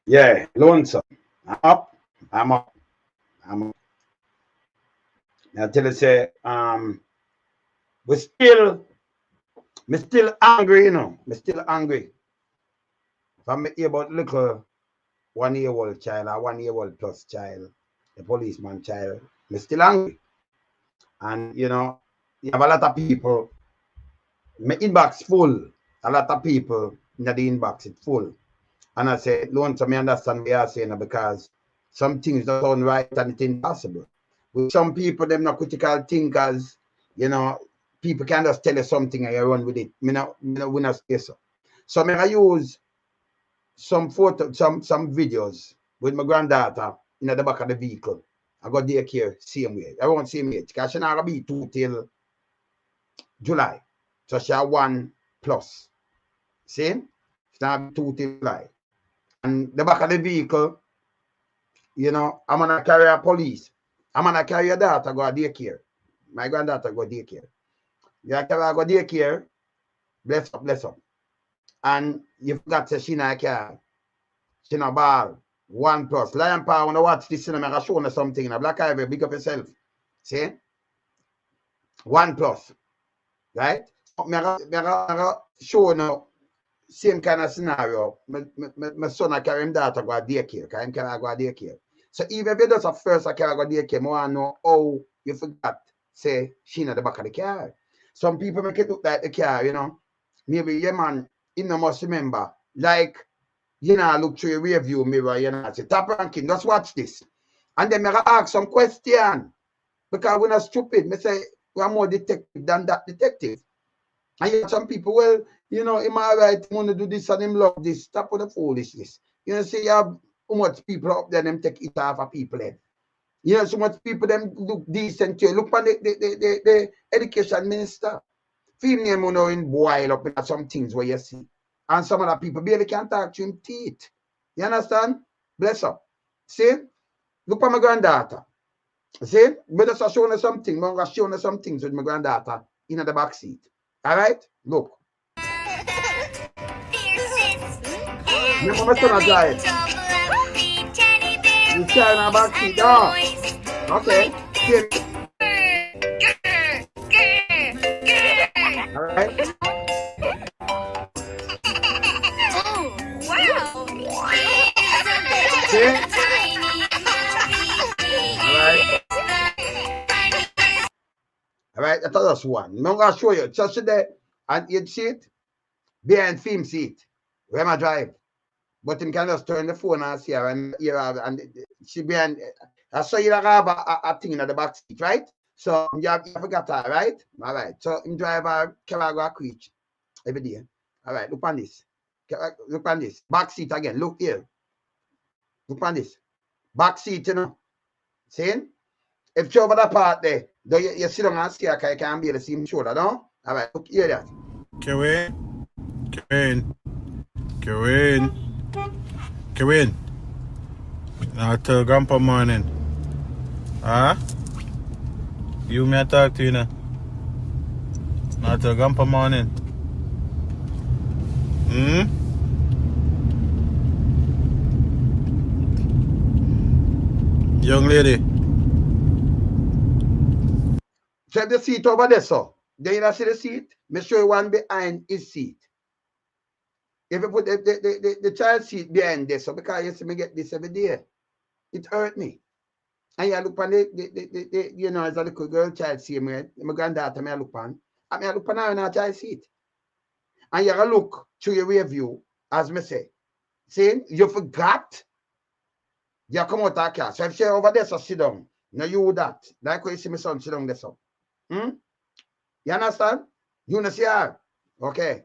Yeah, lonesome. I'm up. I'm up. I'm up. I tell you say, we still, me still angry, you know. Me still angry. If I'm hear about little 1 year old child or 1 year old plus child, the policeman child, me still angry. And you know, you have a lot of people, my inbox full. A lot of people in the inbox it's full. And I say, lonesome, me understand what you're saying because some things don't sound right and it's impossible. With some people, them not critical thinkers, you know, people can just tell you something and you run with it. We not say so. So I use some photo, some videos with my granddaughter in the back of the vehicle. I got daycare same way. I won't same age because she not gonna be 2 till July. So she 1 plus. See? She not be 2 till July. And the back of the vehicle, you know, I'm gonna carry a police. I'm gonna carry your daughter go to daycare. My granddaughter go daycare. You carry her go daycare, bless up, bless up. And you forgot to she not car. She not ball. 1 plus. Lion Power, when I watch this cinema, I show you something. In a Black Ivory, big up yourself. See? 1 plus. Right? I show you same kind of scenario. My son, I carry him daughter go to daycare. Because him carry go to daycare. So even if you just a first I carry go to daycare, I want to know how you forgot, say, she in the back of the car. Some people make it look like the car, you know. Maybe, yeah, man, you know, must remember. Like, you know, look through your rear view mirror, you know, say, top ranking, just watch this. And then I ask some question. Because we're not stupid. I say, we're more detective than that detective. And you have some people, well, you know, am I right? I want to do this and him love this. Stop with the foolishness. You know, see, you have how much people up there, them take it off of people head. You know, so much people, them look decent to you. Look on the education minister. Female, you know, in boil up in some things where you see. And some other people barely can't talk to him teeth. You understand? Bless up. See? Look at my granddaughter. See? Me just showing you something. I'm going to show you some things with my granddaughter in the back seat. All right? Look. My mama son a drive. You carrying her back seat. Oh. Okay. See? All right? See? All right, that's just one. I'm going to show you. Just today, and you'd see it behind film seat. Where I drive. But him can just turn the phone and see her and hear her. And she behind. I saw you have a thing in the back seat, right? So you forgot her, right? All right. So him drive her, carry go preach every day. All right, look on this. Look on this. Back seat again. Look here. Look on this. Back seat, you know. See? If you over the part there, you sit down and see her, you can't be able to see him shoulder, no? All right, look here that. Kevin. Now tell Grandpa morning. Huh? You may talk to you now. Now tell Grandpa morning. Young lady. Check the seat over there, so. Then you see the seat? Make sure you one behind his seat. If you put the child seat behind this, so because you see me get this every day, it hurt me. And you look on the you know, as a little girl child see me, my granddaughter, I look on. And I look on her in her child seat. And you look through your rear view, as me say. See, you forgot. You come out of the car. So if you're over there, so sit down. Now you that. Like when you see my son sit down there, so. You understand? You know, see her. Okay.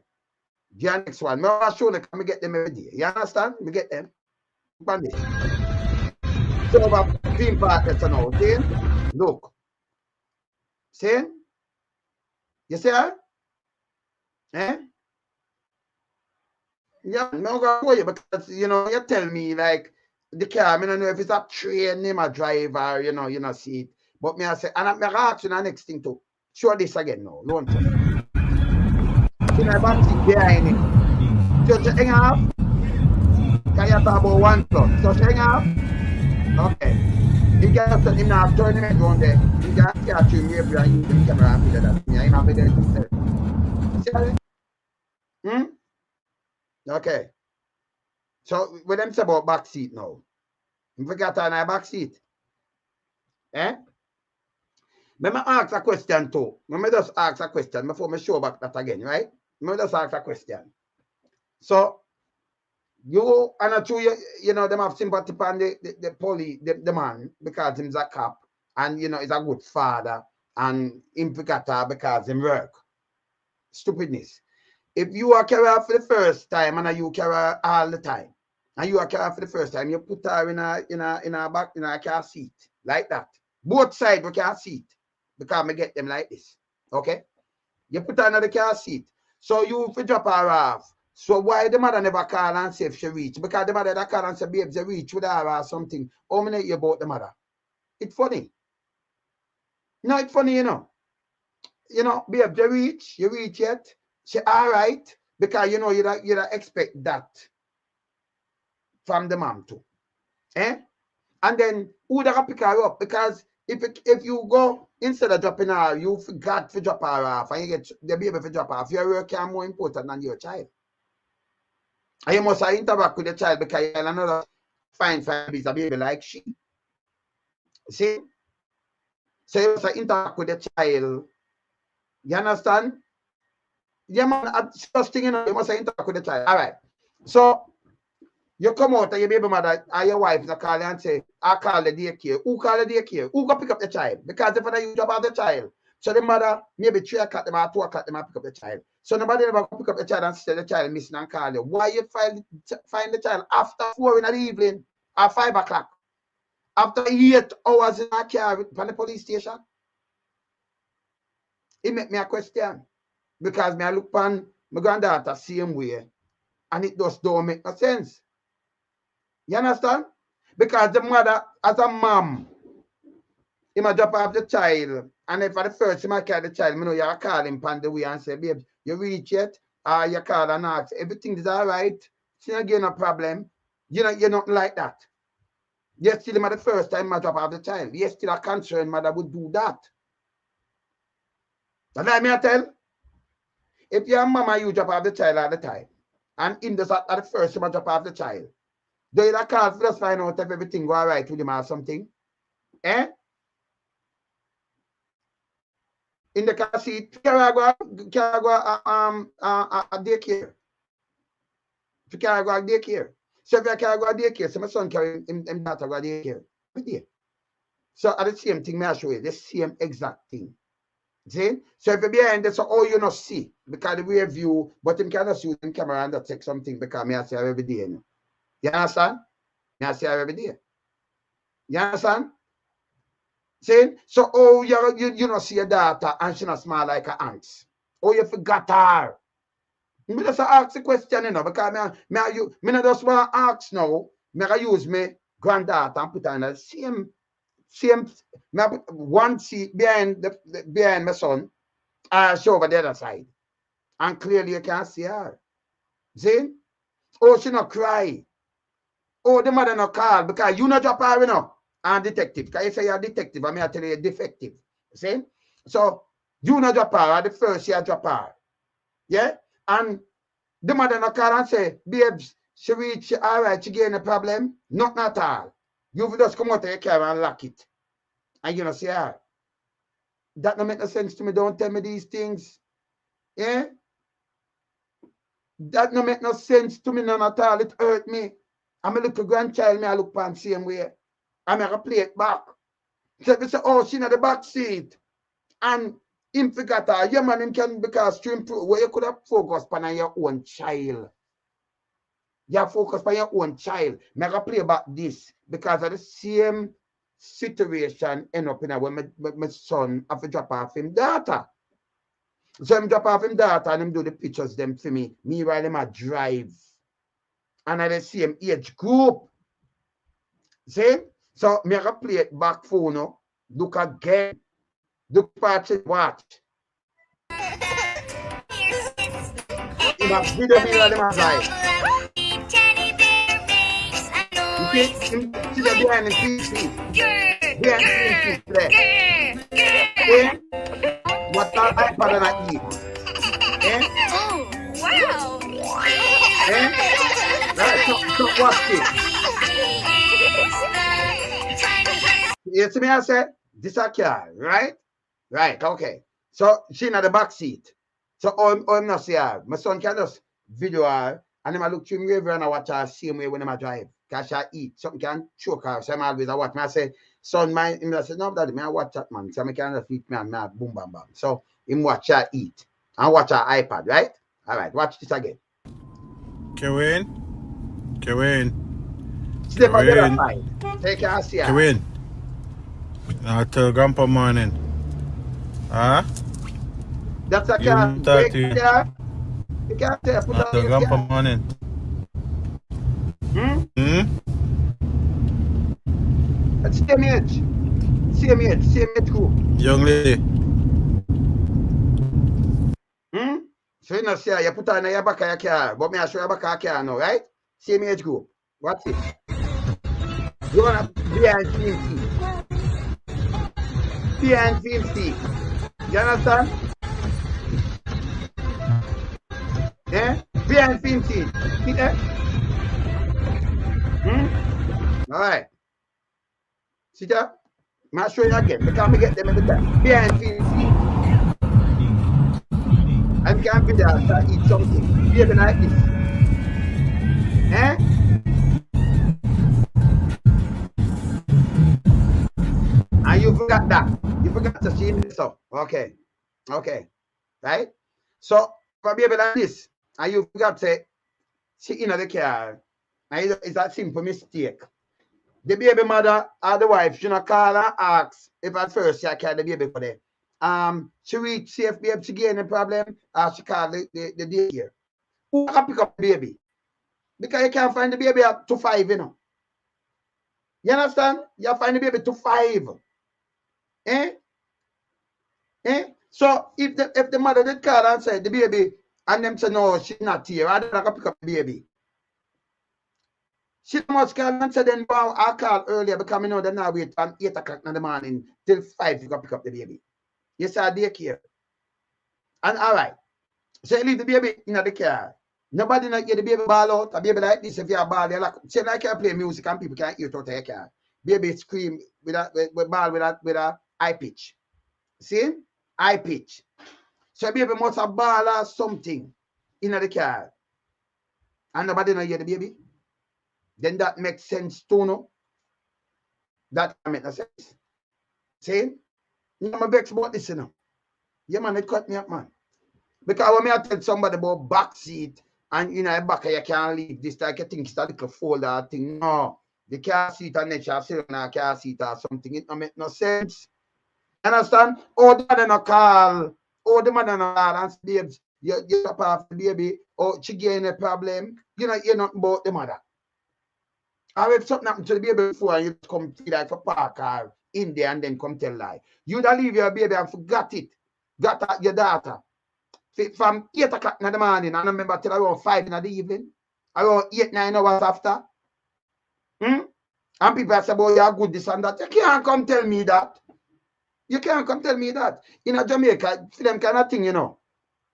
The next one. I'm sure I can get them every day. You understand? Me get them. So over film partners now. See? Look. See? You see her? Eh? Yeah, I'm not going to show you because, you know, you tell me, like, the car, I don't know if it's a train, name a driver, you know, see it. But me, I say, and I'm going to ask you the next thing too. Show this again now. Don't you? See my back seat behind it. Just hang off. Can you talk about 1 plus. So hang up. Okay. Him can say him not turn him head round there. Him can catch him wave and use him camera and figure that. Yeah, him have it himself. You see that? Okay. So what them say about back seat now? You forgot on our back seat. Eh? Let me ask a question too. Let me just ask a question before I show back that again, right? Let me just ask a question. So you and a true, you know, them have sympathy upon the police, the man, because he's a cop and you know he's a good father and him because him work. Stupidness. If you are carry for the first time and you carry all the time, and you are carry for the first time, you put her in a back in a car seat like that. Both sides we car seat because I get them like this. Okay, you put her in the car seat, so you drop her off. So why the mother never call and say if she reach? Because the mother that call and say babe, she reach with her or something. How many you about the mother? It's funny. No, it's funny, you know. You know, babe, you reach yet? She all right because you know you don't expect that from the mom too, eh? And then who that pick her up because if you go instead of dropping her, you forgot to drop her off and you get the baby to drop her off. Your work are more important than your child, and you must interact with the child because you another find a baby like she. See, so you must interact with the child. You understand? Yeah, man, first thing you know, you must interact with the child. All right. So you come out and your baby mother and your wife call and say, I call the daycare. Who call the daycare? Who go pick up the child? Because if you drop off the child, so the mother maybe 3 o'clock them or 2 o'clock them pick up the child. So nobody ever pick up the child and say the child missing and call you. Why you find the child after 4 in the evening or 5 o'clock? After 8 hours in a car from the police station? It make me a question. Because me I look upon my granddaughter same way and it just don't make no sense. You understand? Because the mother, as a mom, he might drop off the child, and if for the first he might carry the child, you know, you call him on the way and say, babe, you reach yet? You call and ask, everything is all right? See again, no problem. You know, you're not like that. Yes, still the first time I drop off the child. Yes, still a concerned mother would do that. That's what I tell. If your mama, you drop off the child all the time, and in the at the first you might drop off the child, do you call for us find out if everything go all right with him or something? Eh? In the car seat, can I go daycare? If you can't go daycare. So if you can't go daycare, so my son carry him not to go daycare. So at the same thing, may I show you the same exact thing. See? So if you're behind this, so you not see because the way view, but him cannot use the camera and take something because me I see her every day. You understand? Me I see her every day. You understand? See? So you not see your daughter and she not smile like an ant. Oh, you forgot her. Me just ask the question, you know, because me not just want to ask now. Me I use me granddaughter and put her in the same one seat behind my son, she over the other side. And clearly you can't see her. See? Oh, she not cry. Oh, the mother not call because you not drop her, you know. And detective. Because you say you're a detective, I mean I tell you you're defective. See? So you not drop her, the first you drop her. Yeah? And the mother not call and say, babes, she reach all right, she gain a problem. Not at all. You just come out of your car and lock it. And you know, see her. That don't make no sense to me. Don't tell me these things. Yeah? That don't make no sense to me none at all. It hurt me. I'm a little grandchild, me I look upon the same way. I'm going to play it back. So they say, oh, she in the back seat. And him forgot her. Yeah, man, him can because to improve where you could have focused on your own child. You have focused on your own child. I'm going to play back this because of the same situation end up in a when my son have to drop off him daughter. So him drop off him daughter and him do the pictures them for me. Meanwhile, him a drive. And I the same age group. See? So me I play it back for no. Look again. Look watch it, watch. Him a video meanwhile him a drive. see the behind the feet. Behind the feet there. Eh? What our iPad and I eat. Eh? Oh, wow. Eh? Right, so watch this. You see me I say? This a car, right? Right, okay. So she in the back seat. So I'm not see her. My son can just video her and then I look through me river and I watch her same way when I drive. Cause she eat. Something can choke her. So I'm always I watch me. I say, son, I say, no, daddy, I watch that man. So I can just eat me and me boom bam bam. So him watch her eat and watch her iPad, right? All right, watch this again. Kevin. Step on the other side. Take her see her. Kevin. Now tell Grandpa morning. Huh? That's a You car. talk to you. You can't say put Now on tell your Grandpa car. morning. Hmm? Hmm? Same age group. Young lady. Hmm? So you know, say you put on your back of your car, but me I show your back of your car now, right? Same age group. What's it? You wanna behind film seat. Behind film seat. You understand? Eh? Behind film seat. See that? Hmm? Alright. See that? I'll show you again because I get them in the back. Behind film seat. I can't be there to eat something. Baby like this. Eh? And you forgot that. You forgot to see this up. Okay. Okay. Right? So for a baby like this, and you forgot to sit in the car, and it's a simple mistake. The baby mother or the wife should not call and ask if at first she carry the baby for them. She reach safe babe, she get any problem, or she call the daycare. Who can pick up the baby? Because you can't find the baby up to 5, you know. You understand? You find the baby to 5. Eh? Eh? So if the mother did call and say the baby and them say no, she's not here, I don't know pick up the baby. She must call and say then wow, I called earlier because I know they now wait from 8 o'clock in the morning till 5 you can pick up the baby. You say daycare. And all right. So you leave the baby in the car. Nobody not get the baby ball out. A baby like this, if you are ball, you like say like you play music and people can't hear it out of your car. Baby scream with ball with a high pitch. See? High pitch. So baby must have ball or something in the car. And nobody not hear the baby. Then that makes sense too, no? That make no sense. See? You know, I'm vexed about this, you know. Yeah, man, it cut me up, man. Because when I tell somebody about back seat and you know back you can't leave this like you think it's a little folder thing. No. The car seat and nature sit on a car seat or something. It don't make no sense. Understand? Oh, the mother no call. Oh, the mother no call and say, babes, you top off the baby. Oh, she getting a problem. You know, you're not about the mother. Or if something happened to the baby before and you come to like for park or in there and then come tell lie. You'd leave your baby and forgot it. Got your daughter. From 8 o'clock in the morning, I remember till around 5 in the evening, around 8-9 hours after. And people say, boy, you're good, this and that. You can't come tell me that. You can't come tell me that. In Jamaica, for them kind of thing, you know.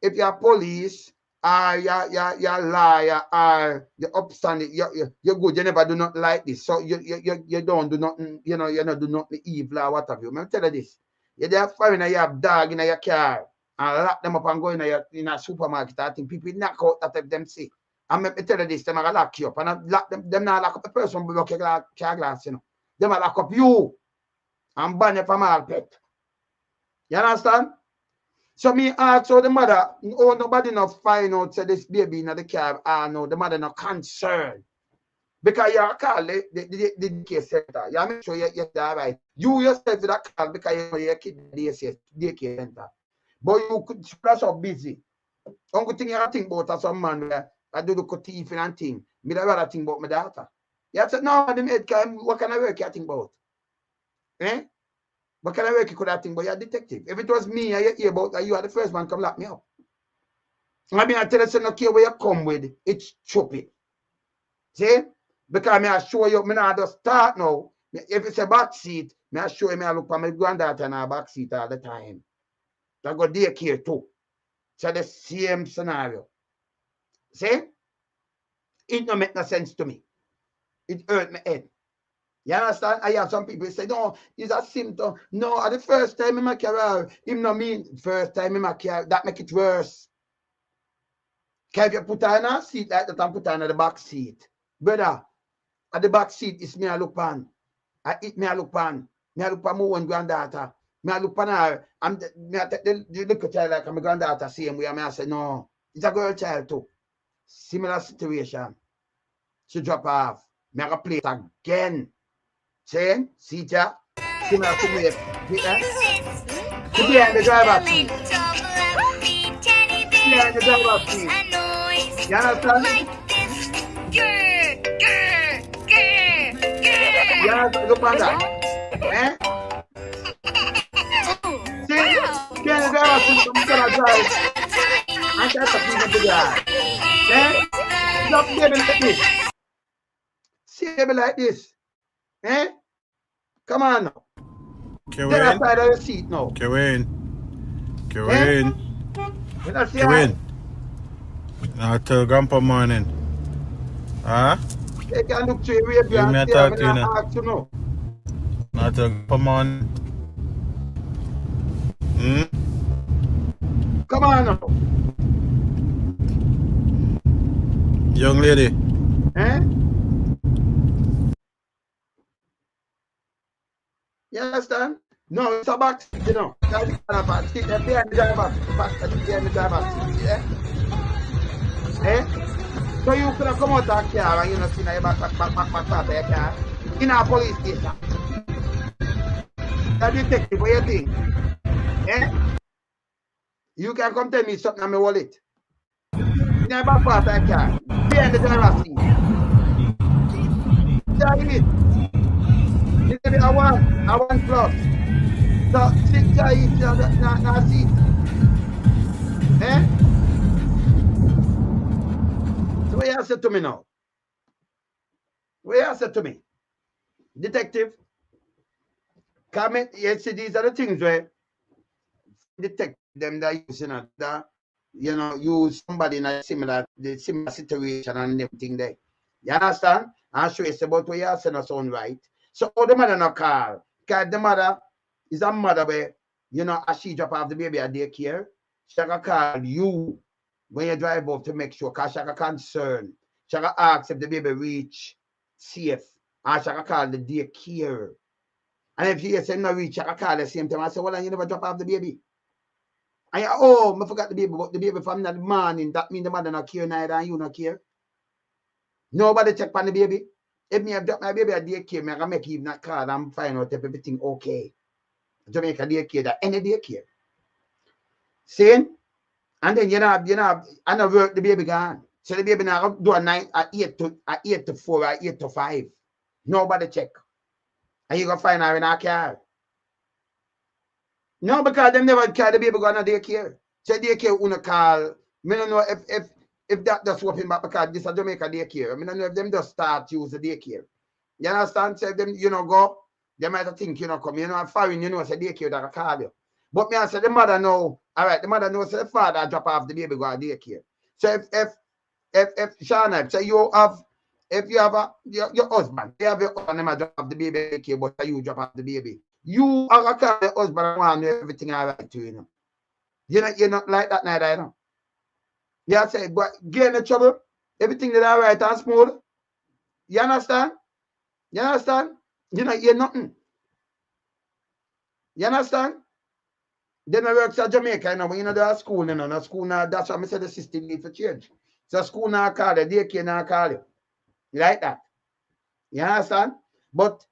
If you're police, or you're liar, or you're upstanding, you're good, you never do nothing like this. So you don't do nothing, you know, you don't do nothing evil or what have you. Let me tell you this. You're there foreigner, you have dog in your car. And lock them up and go in a supermarket. I think people knock out that if them see. And let me tell you this, them are gonna lock you up. And I lock them not lock up a person who lock your glass, you know. Them are lock up you and ban you from all pet. You understand? So me ask how the mother, oh nobody not find out say this baby in the car, no, the mother not concerned. Because you call the care center. You make sure you're right. You yourself that call because you know your kid the care center. But you could splash up busy. Only thing you think about some man where I do the thief and thing. Me rather think about my daughter. You said, no, what can I work you think about? Eh? What can I work you could have think about? You're a detective. If it was me, I hear about that, you are the first one come lock me up. I mean, I tell you, no care where you come with, it's stupid. See? Because me I show you, me not just start now. If it's a back seat, me I show you, me I look for my granddaughter in a back seat all the time. I go daycare too. So the same scenario. See? It don't make no sense to me. It hurt my head. You understand? I have some people say, no, it's a symptom. No, at the first time in my career, him no mean first time in my career, that make it worse. Can you put her in a seat like that and put her in the back seat? Brother, at the back seat is me I look pan. I eat me I look pan. Me I look pan my own granddaughter. Me I look pan her. Me I take the little child like my granddaughter same way. I say, no, it's a girl child too. Similar situation. She drop off. Me I go play it again. Saying, see ya. Similar to me. To be in the driver's seat. Yeah, in the driver's seat. You understand? You understand? Look on that. Eh? See? Get in the driver's seat. I'm gonna drive. I can't take people to drive. Eh? Stop baby like this. See baby like this. Eh? Come on now. Get outside of the seat now. Kevin. You know, see Kevin. I tell Grandpa morning. Huh? they can look through your way and say, I'm not ask you know. I tell Grandpa morning. Come on now. Young lady. Eh? You understand? No, it's a back seat, you know. That's a back seat. They're behind the driver's seat. Back seat, behind the driver's seat. Yeah? Eh? So you could have come out of the car and you know, see now your back part of your car in a police station. That detective, what you think? Eh? You can come tell me something on my wallet. In your back part of your car, behind the driver's seat. That's it. It's a one plus. So, 6 is not seat. Eh? So what you say to me now? What you say to me? Detective? Comment, you see, these are the things where detect them that using that, you know, use somebody in a similar situation and everything there. You understand? And show you about what you say not sound right. So the mother no call. Because the mother is a mother where, you know, as she drop off the baby at daycare, she can call you when you drive off to make sure, because she can concern. She can ask if the baby reach safe. And she can call the daycare. And if she say no reach, she can call the same time. I say, well, you never drop off the baby. And you, oh, I forgot the baby, but the baby from that morning, that means the mother not care neither and you not care. Nobody check on the baby. If me have dropped my baby at daycare, I can make even that call and find out if everything okay. Jamaica daycare, that any daycare. See? And then you know, I know work the baby gone. So the baby now do a 8 to 4 or 8 to 5. Nobody check. And you gonna find her in our car. No, because them never carry the baby go on a daycare. So daycare wanna call. Me don't know if that just open back because this is Jamaica daycare. I don't know if them just start use the daycare. You understand? So if them, you know, go, they might think, you know, come, you know, foreign, you know, say daycare that call you. But me I say the mother know, all right, the mother knows the father drop off the baby go to daycare. So if Shana, say you have, if you have your husband, you have your husband drop off the baby daycare, but you drop off the baby. You are a call the husband and want everything all right to you know. You're not like that neither, you know. Yeah, say, but get in trouble, everything that all right and smooth. You understand? You understand? You know, you're nothing. You understand? Then I work at Jamaica, you know, when you know there's school, you know, no school now, that's why I said the system needs to change. So school now call you, daycare now call you. You like that? You understand? But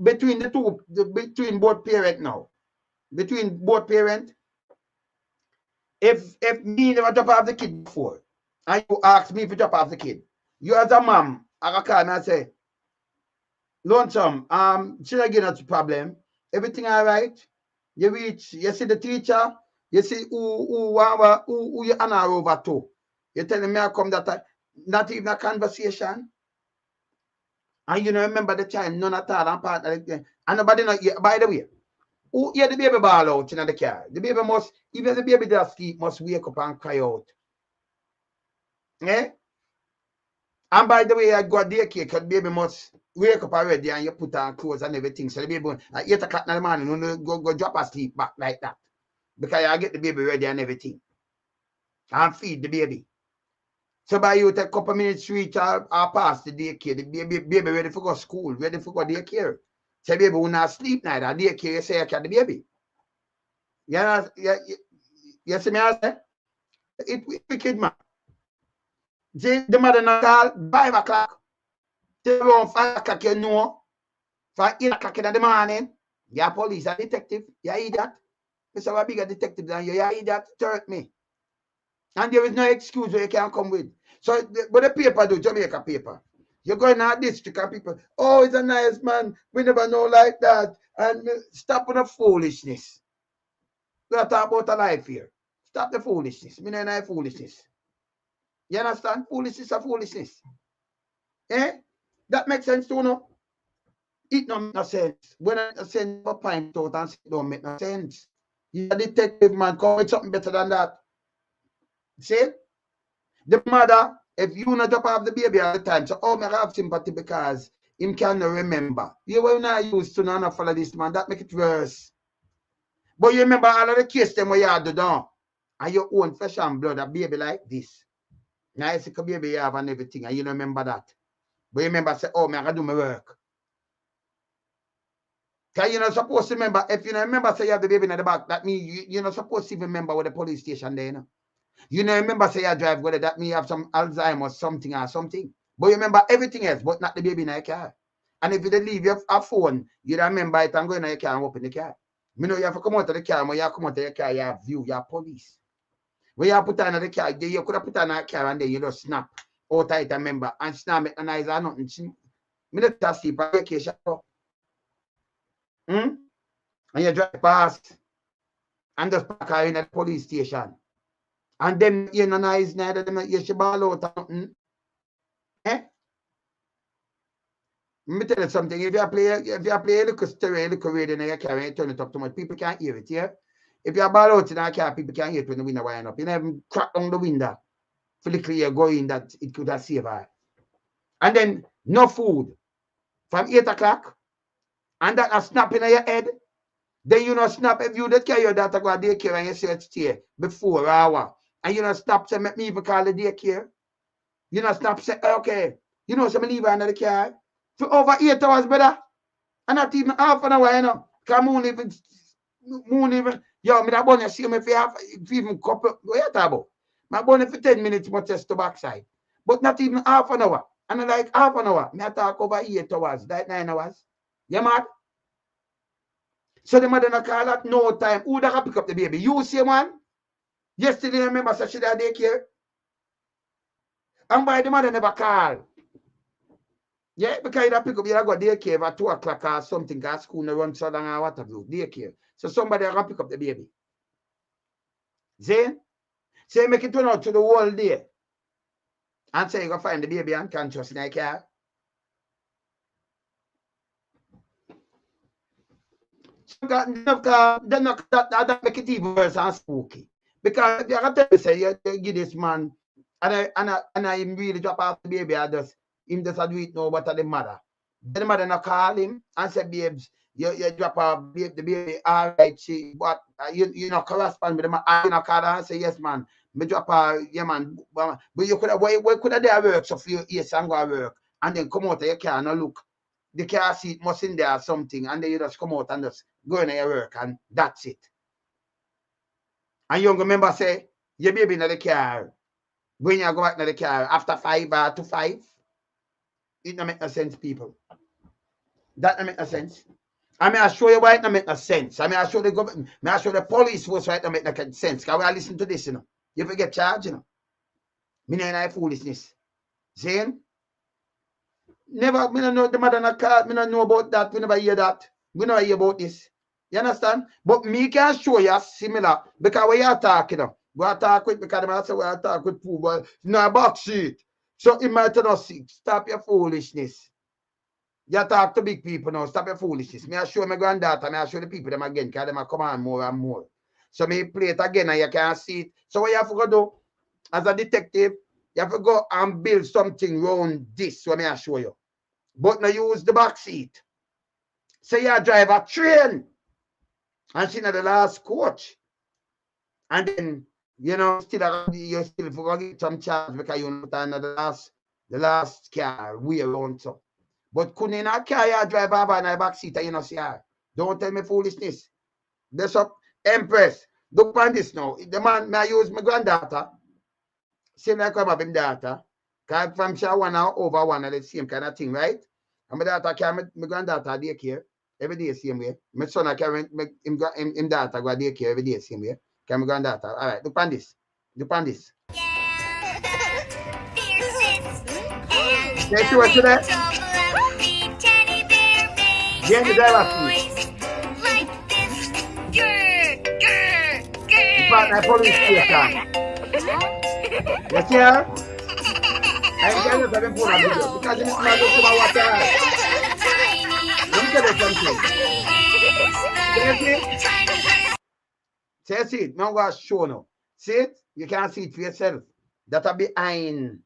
between the two, between both parents now, between both parents, if me never drop off the kid before, and you ask me if you drop off the kid, you as a mom, I can call me and say, Lonesome, should I get a problem? Everything all right? You reach, you see the teacher, you see who you honor over to. You telling me I come that not even a conversation. And you know, remember the child, none at all, and part of the, and nobody not yet, by the way. Who hear the baby ball out in the car? The baby must, even the baby that sleep, must wake up and cry out. Eh? And by the way, I got daycare because the baby must wake up already and you put on clothes and everything. So the baby at 8 o'clock in the morning, you go drop asleep back like that. Because I get the baby ready and everything. And feed the baby. So by you take a couple minutes reach or past the daycare, the baby ready for go school, ready for go daycare. So the baby will not sleep night and daycare you say I can the baby. You see me I say? It wicked man. The mother not call 5 o'clock. Around 5 o'clock, you know. For 8 o'clock in the morning, you're police, a detective, you're idiot. Mr. A bigger detective than you, you're idiot, hurt me. And there is no excuse where you can come with. So, but the paper do, Jamaica paper. You're going out district and people, oh, he's a nice man, we never know like that. And stop with the foolishness. We're talking about a life here. Stop the foolishness. We know foolishness. You understand? Foolishness is foolishness. Eh? That makes sense to you, no? It don't make no sense. When I send a pint out and say it don't make no sense. You're a detective man, come with something better than that. See? The mother, if you not drop off the baby all the time, so oh, I have sympathy because him cannot remember. You will not used to none follow this man, that make it worse. But you remember all of the case them where you had to do, and your own flesh and blood, a baby like this. Now you see a baby you have and everything, and you don't remember that. But you remember say, oh, I gotta do my work. Because you're not supposed to remember, if you don't remember say you have the baby in the back, that means you're not supposed to even remember with the police station there, you know. You know, remember say you drive whether that means you have some Alzheimer's something or something. But you remember everything else, but not the baby in your car. And if you leave your phone, you don't remember it and go in your car and open the car. You know, you have to come out of the car, when you come out of your car, you have view, you have police. When you put on the car, you could have put on a car and then you just snap out of it, remember, and snap it and eyes are nothing. Me not just sleep on vacation. And you drive past and just park her in the police station. And them you know nice neither them you should ball out something. Eh? Let me tell you something. If you play a little stereo, a little radio in your car and you turn it up too much, people can't hear it, yeah? If you ball out in a car, people can't hear it when the window wind up. You never crack down the window for the clear going that it could have saved her. And then no food from 8 o'clock, and that a snap in your head. Then you know snap if you that carry your daughter go to daycare and you say it's here before 4 hours. And you know snap say make me even call the daycare. You know snap say okay. You know some leave her under the car for over 8 hours, brother. And not even half an hour, you know. Cause moon even yo, me that bun you see me if you even couple what you talk about? My bun for 10 minutes much just to backside. But not even half an hour. And like half an hour. Me I talk over 8 hours, like 9 hours. You mad? So the mother not call at no time. Who that can pick up the baby? You see, man? Yesterday, I remember said she had daycare. And why the mother never call? Yeah, because you pick up, you go daycare at 2 o'clock or something, because school no run so long or what have you, daycare. So somebody can pick up the baby. See? So you make it turn out to the whole day. And say you go find the baby unconscious in the car. That make it even worse and spooky. Because you can tell me, say, you give this man, and I really drop off the baby, him just do it now, but the mother. Then the mother not call him and say, babes, you drop off the baby, all right, she, but you know, correspond with the man, you know, call her and say, yes, man, me drop off, yeah, man, but you could have, why could have there work, so for you, yes, and go work, and then come out of your car and look. The car seat must in there or something, and then you just come out and just go in your work, and that's it. And you remember say, your baby in the car, when you go back to the car after 5 or to 5, it don't make no sense, people. That don't make no sense. I mean, I show you why it don't make no sense. I mean, I show the government, I show the police force why it don't make no sense. Because we are listening to this, you know. You forget charge, you know. Me know foolishness. Saying? Never, me don't know the mother not call, me don't know about that. We never hear that. We never hear about this. You understand? But me can show you similar because we are talking. We are talking with because I say we are talking with food, but no box sheet. So it might not see. Stop your foolishness. You talk to big people now. Stop your foolishness. Me I show my granddaughter, me I show the people them again, because them a come on more and more. So me play it again and you can see it. So what you have to go do as a detective, you have to go and build something around this, what me I show you. But now use the back seat. Say you drive a train and she not the last coach. And then, you know, you still forget some charge because you not on the last car way around so. But couldn't in a car you drive over in the back seat and you know see her. Don't tell me foolishness. That's up Empress. Look on this now. The man may use my granddaughter. Same like I'm having daughter. Cause from she one over one of the same kind of thing, right? And my daughter carry my granddaughter daycare every day same way. My son I carry him daughter go daycare every day same way. Carry my granddaughter. All right, look on this. Look on this. Say what you there? Yeah, the driver seat. In fact, I police station. You see her? I can't just have him phone on video because this man don't come and watch her. Let me tell you something. See it? Now I'm going to show now. See it? You can't see it for yourself. That are behind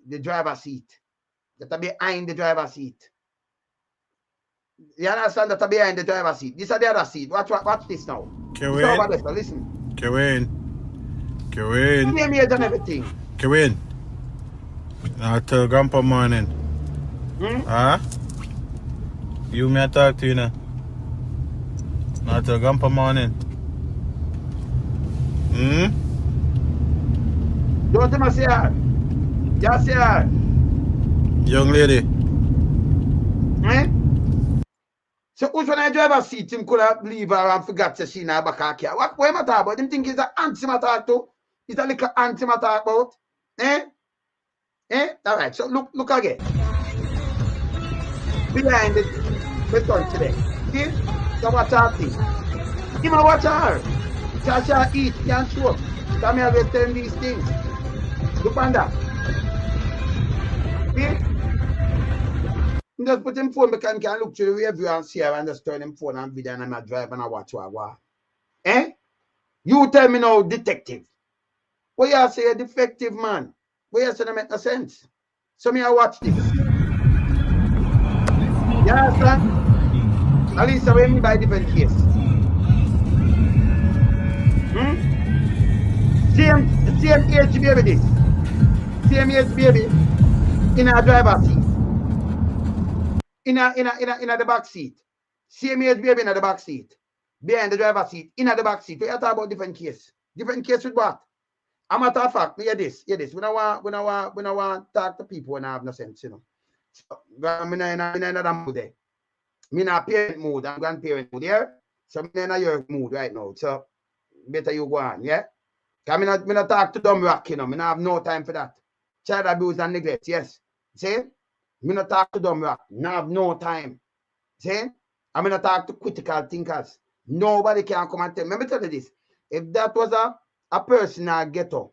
the driver's seat. That are behind the driver's seat. You understand that are behind the driver's seat? This is the other seat. Watch this now. Kevin. This over listen. Kevin. Kevin. Name age and everything. Kevin. I tell Grandpa morning. Huh? You may talk to you now. I tell Grandpa morning. Don't tell me say her. Just say her. Young lady. So who's when I drive a seat, him could have leave her and forgot to see in her back of car. What am I talking about? Him think it's an anti-matter too? It's a little anti-matter about? All right, so look again. Behind the son today. See? So watch her thing. Him a watch her. She eat, can't show. Come here, always tell these things. Look on that. See? Just put him phone because he can look through the review and see her and just turn him phone and video and I'm not driving and watch what I want. You tell me now, detective. What you say a defective man? What you say that make no sense? So me I watch this. You understand? At least I mean by different case. Same age baby this. Same age baby in a driver's seat. In the back seat. Same age baby in the back seat. Behind the driver's seat. In the back seat. We are talking about different case. Different case with what? A matter of fact, hear this. We don't want to talk to people when I have no sense, you know. So, I'm in another mood there. I'm in a parent mood and grandparent mood, yeah? So I'm in your mood right now. So better you go on, yeah? Because I'm not talk to dumb rock, you know. I don't have no time for that. Child abuse and neglect, yes. See? I'm not talk to dumb rock. I have no time. See? I'm not talk to critical thinkers. Nobody can come and tell me. Let me tell you this. If that was a person in a ghetto,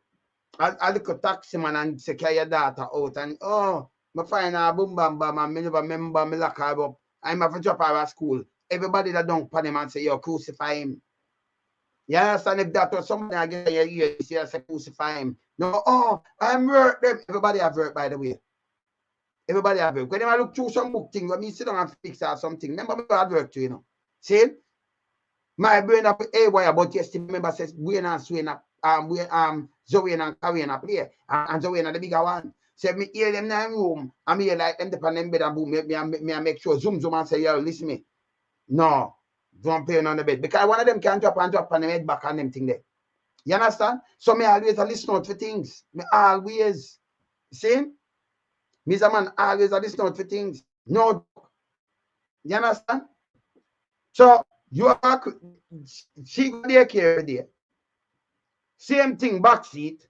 a little taxi man and say, carry your daughter out and, I find a boom bam bam and me never remember me lock her up. I'm have to drop her at school. Everybody that don't pan him and say, yo, crucify him. You understand? If that was somebody I get your ear, you say, crucify him. No, I'm work them. Everybody have work, by the way. Everybody have work. When I look through some book thing, when me sit down and fix or something, remember me had work too, you know. See? My brain up wire, but yesterday remember says brain and swing up Zoe and Carrie and play and Zoe and the bigger one. Say me hear them in the room and me hear like them dip on them bed and boom me make sure zoom and say, yo, listen me. No, don't play on the bed. Because one of them can drop and the head back on them thing there. You understand? So me always listen out for things. Me always see? Me as a man always listen out for things. No. You understand? So you are she go daycare there. Same thing, back seat.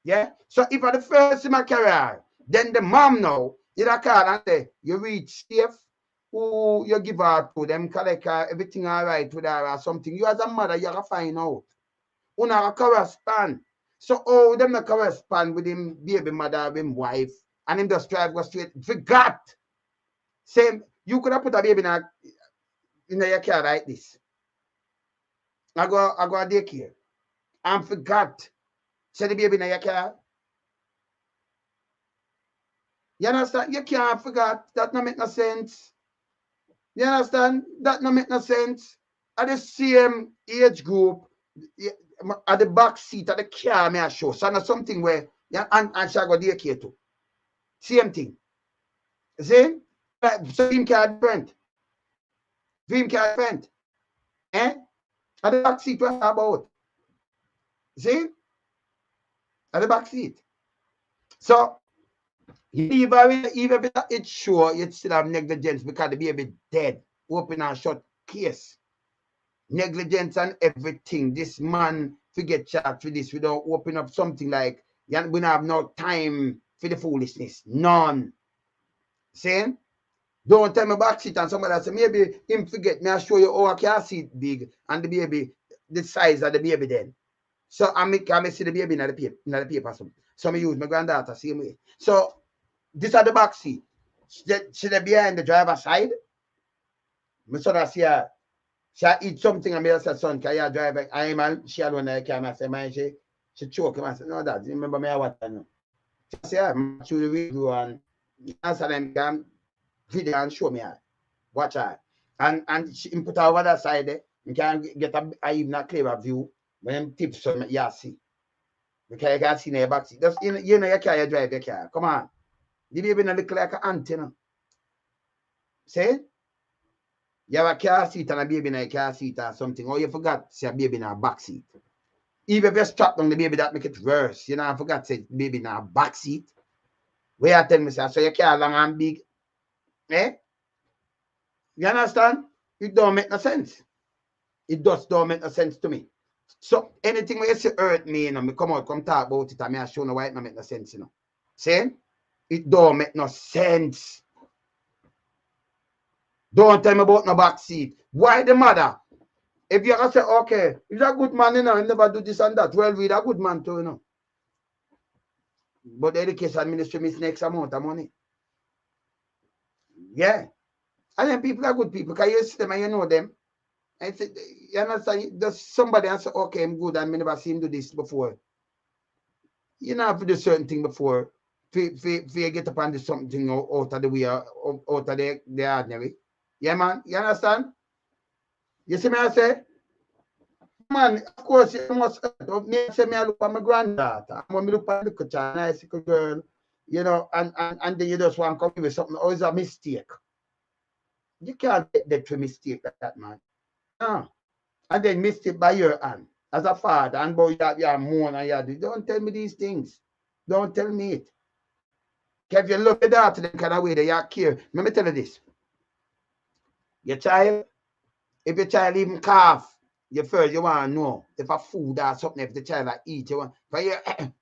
Yeah. So if at the first in my career, then the mom now, you call and say, you reach safe, who you give her to them, collect her, everything all right with her or something. You as a mother, you have to find out. You have to correspond. So them not correspond with him baby mother, him wife, and him just drive go straight. Forgot. Same, you could have put a baby in your car like this. I go a daycare and forgot. Say the baby in your car. You understand? You can't forget. That no make no sense. You understand? That no make no sense. At the same age group, at the back seat of the car, may I show. So that's something where, yeah, and she go daycare too. Same thing. See? So him can different. Him can different. Eh? At the back seat, what about? See? At the back seat. So, even if it's sure you still have negligence because the baby dead. Open and shut case. Negligence and everything. This man forget charged for this. We don't open up something like, we don't have no time for the foolishness. None. See? Don't tell me back seat and somebody say, maybe him forget me. I show you how I can see it big and the baby, the size of the baby then. So I see the baby in the paper. So I use my granddaughter same way. So this are the back seat. She behind the driver's side. My son I see her. She eat something and I say, son, can you drive? I man, she alone I can. I say, man, she choke him. I say, no, Dad, remember me what I know. She say, I'm through the video and answer them can video and show me her. Watch her. And she put her over that side there. You can get a even a clearer view when them tips on you see. Because you can see in your back seat. Just, you know, you can't drive your car. Come on. The baby not look like an ant, you know. See? You have a car seat and a baby in a car seat or something. Or you forgot to say a baby in a back seat. Even if you strap down the baby, that make it worse. You know, I forgot to say baby in a back seat. Where I tell me, so your car long and big. Eh? You understand? It don't make no sense. It just don't make no sense to me. So anything where you say hurt me, you know, me come out, come talk about it, and I show no why it don't make no sense, you know. See? It don't make no sense. Don't tell me about no back seat. Why the mother? If you're gonna say, okay, he's a good man, you know, he never do this and that. Well, we're a good man too, you know. But the education ministry makes next amount of money. Yeah. And then people are good people, because you see them and you know them. And say, you understand? There's somebody and say, okay, I'm good, and I never seen him do this before. You know, have to do certain thing before. If you get up and do something out of the way, out of the ordinary. Yeah, man. You understand? You see me, I say? Man, of course, you must me say me I look at my granddaughter. When me look at the little child, nice little girl, you know, and then you just want to come with something, or it's a mistake. You can't get that for mistake like that, man. No. And then mistake by your hand. As a father, and boy, you're mourn and you don't tell me these things. Don't tell me it. If you love your daughter, then kind of way that you care. Let me tell you this. Your child, if your child even cough, you first you want to know if a food or something, if the child eat, you want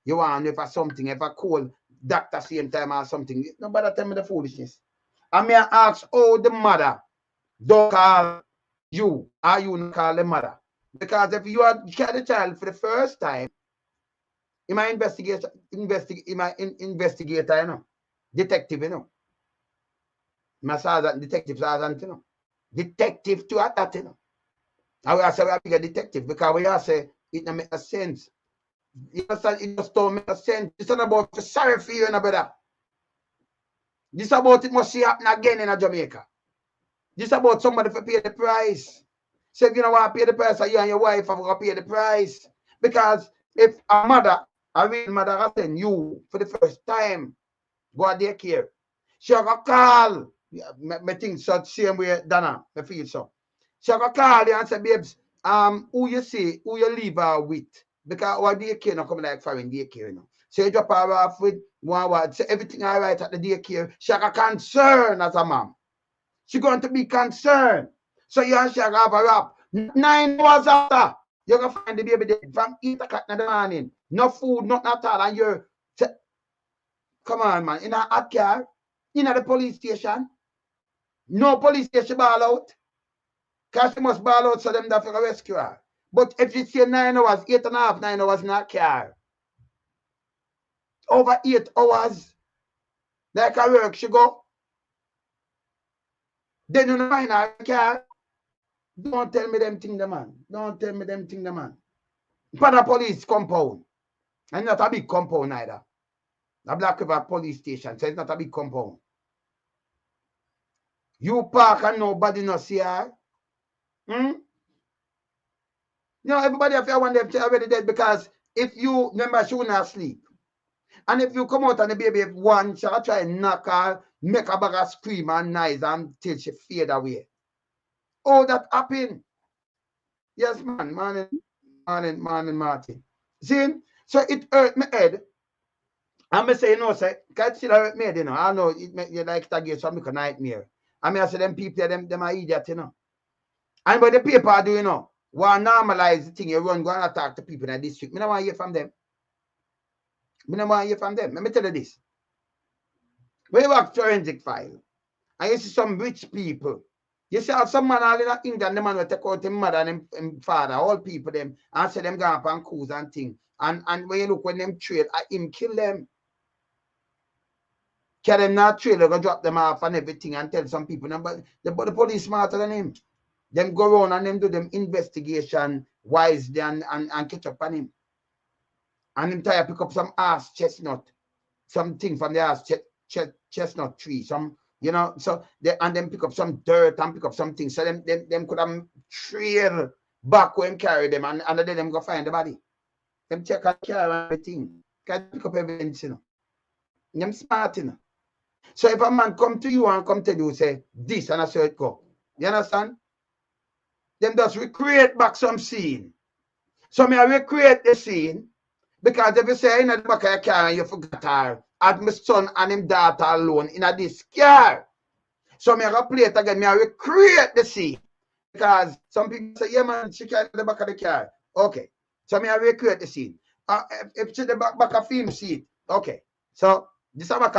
you want to know if a something, if a cold doctor same time or something. Nobody tell me the foolishness. I may ask, oh, the mother don't call you, or you not call the mother. Because if you are the child for the first time, in my investigator, you know, detective, you know. My sergeant, detective sergeant, you know. Detective to at that, you know. I will say we are big a detective because we are say it don't make a sense. You understand? It just don't make a sense. It's not about sorry for you, brother. This about it must happen again in Jamaica. This about somebody for pay the price. So if you don't want to pay the price, you and your wife are going to pay the price. Because if a mother, a real mother, has sent you for the first time, go to daycare, she will call. I think so same way, Donna, I feel so. She will call you and say, babes, who you see, who you leave her with? Because our daycare not coming like foreign daycare, you know. So you drop her off with one word, say everything all right at the daycare. She have a concern as a mom. She's going to be concerned. So you and she have her up. 9 hours after, you're going to find the baby dead from 8 o'clock in the morning. No food, nothing at all. And you're, come on, man. In a hot car, in the police station. No police station ball out. Because she must ball out so them that for rescue her. But if you say 9 hours, 8.5, 9 hours in a car, over 8 hours, like a work she go. Then you find our car. Don't tell me them thing, the man. Don't tell me them thing, the man. But a police compound. And not a big compound either. A Black River police station. So it's not a big compound. You park and nobody no see her. You know, everybody have one them already dead because if you remember she wouldn't sleep. And if you come out and the baby one, she'll try and knock her, make a bag of scream and noise until she fade away. Oh, that happened. Yes, man. Morning, Martin. See? So it hurt my head. I'm say, you know, say, because it hurt me, you know. I know it make you like to give some nightmare. I mean, I say, them people, them are idiots, you know. And what the paper do, you know, want to normalize the thing, you run, go and attack the people in the district. I don't want to hear from them. I don't want to hear from them. Let me tell you this. When you work forensic file, and you see some rich people, you see how some man all in England, the man will take out him mother and him father, all people them, and say them go up and cruise and thing. And when you look when them trade, him kill them. Can them not trade, they go drop them off and everything and tell some people. But the police smarter than him. Them go around and them do them investigation wisely and catch up on him. And him try to pick up some ass chestnut, something from the ass chestnut tree, some, you know, so they and then pick up some dirt and pick up something. So them could have trail back when carry them and then them go find the body. Them check and carry everything. Can pick up evidence, you know. Them smart, you know. So if a man come to you and come to you say this and I say it go. You understand? Them just recreate back some scene. So me I recreate the scene because if you say in the back of your car and you forgot her, had my son and him daughter alone in this car. So me I go play it again. Me I recreate the scene because some people say, yeah man, she can't in the back of the car. Okay. So me I recreate the scene. If she the back of film seat, okay. So this is back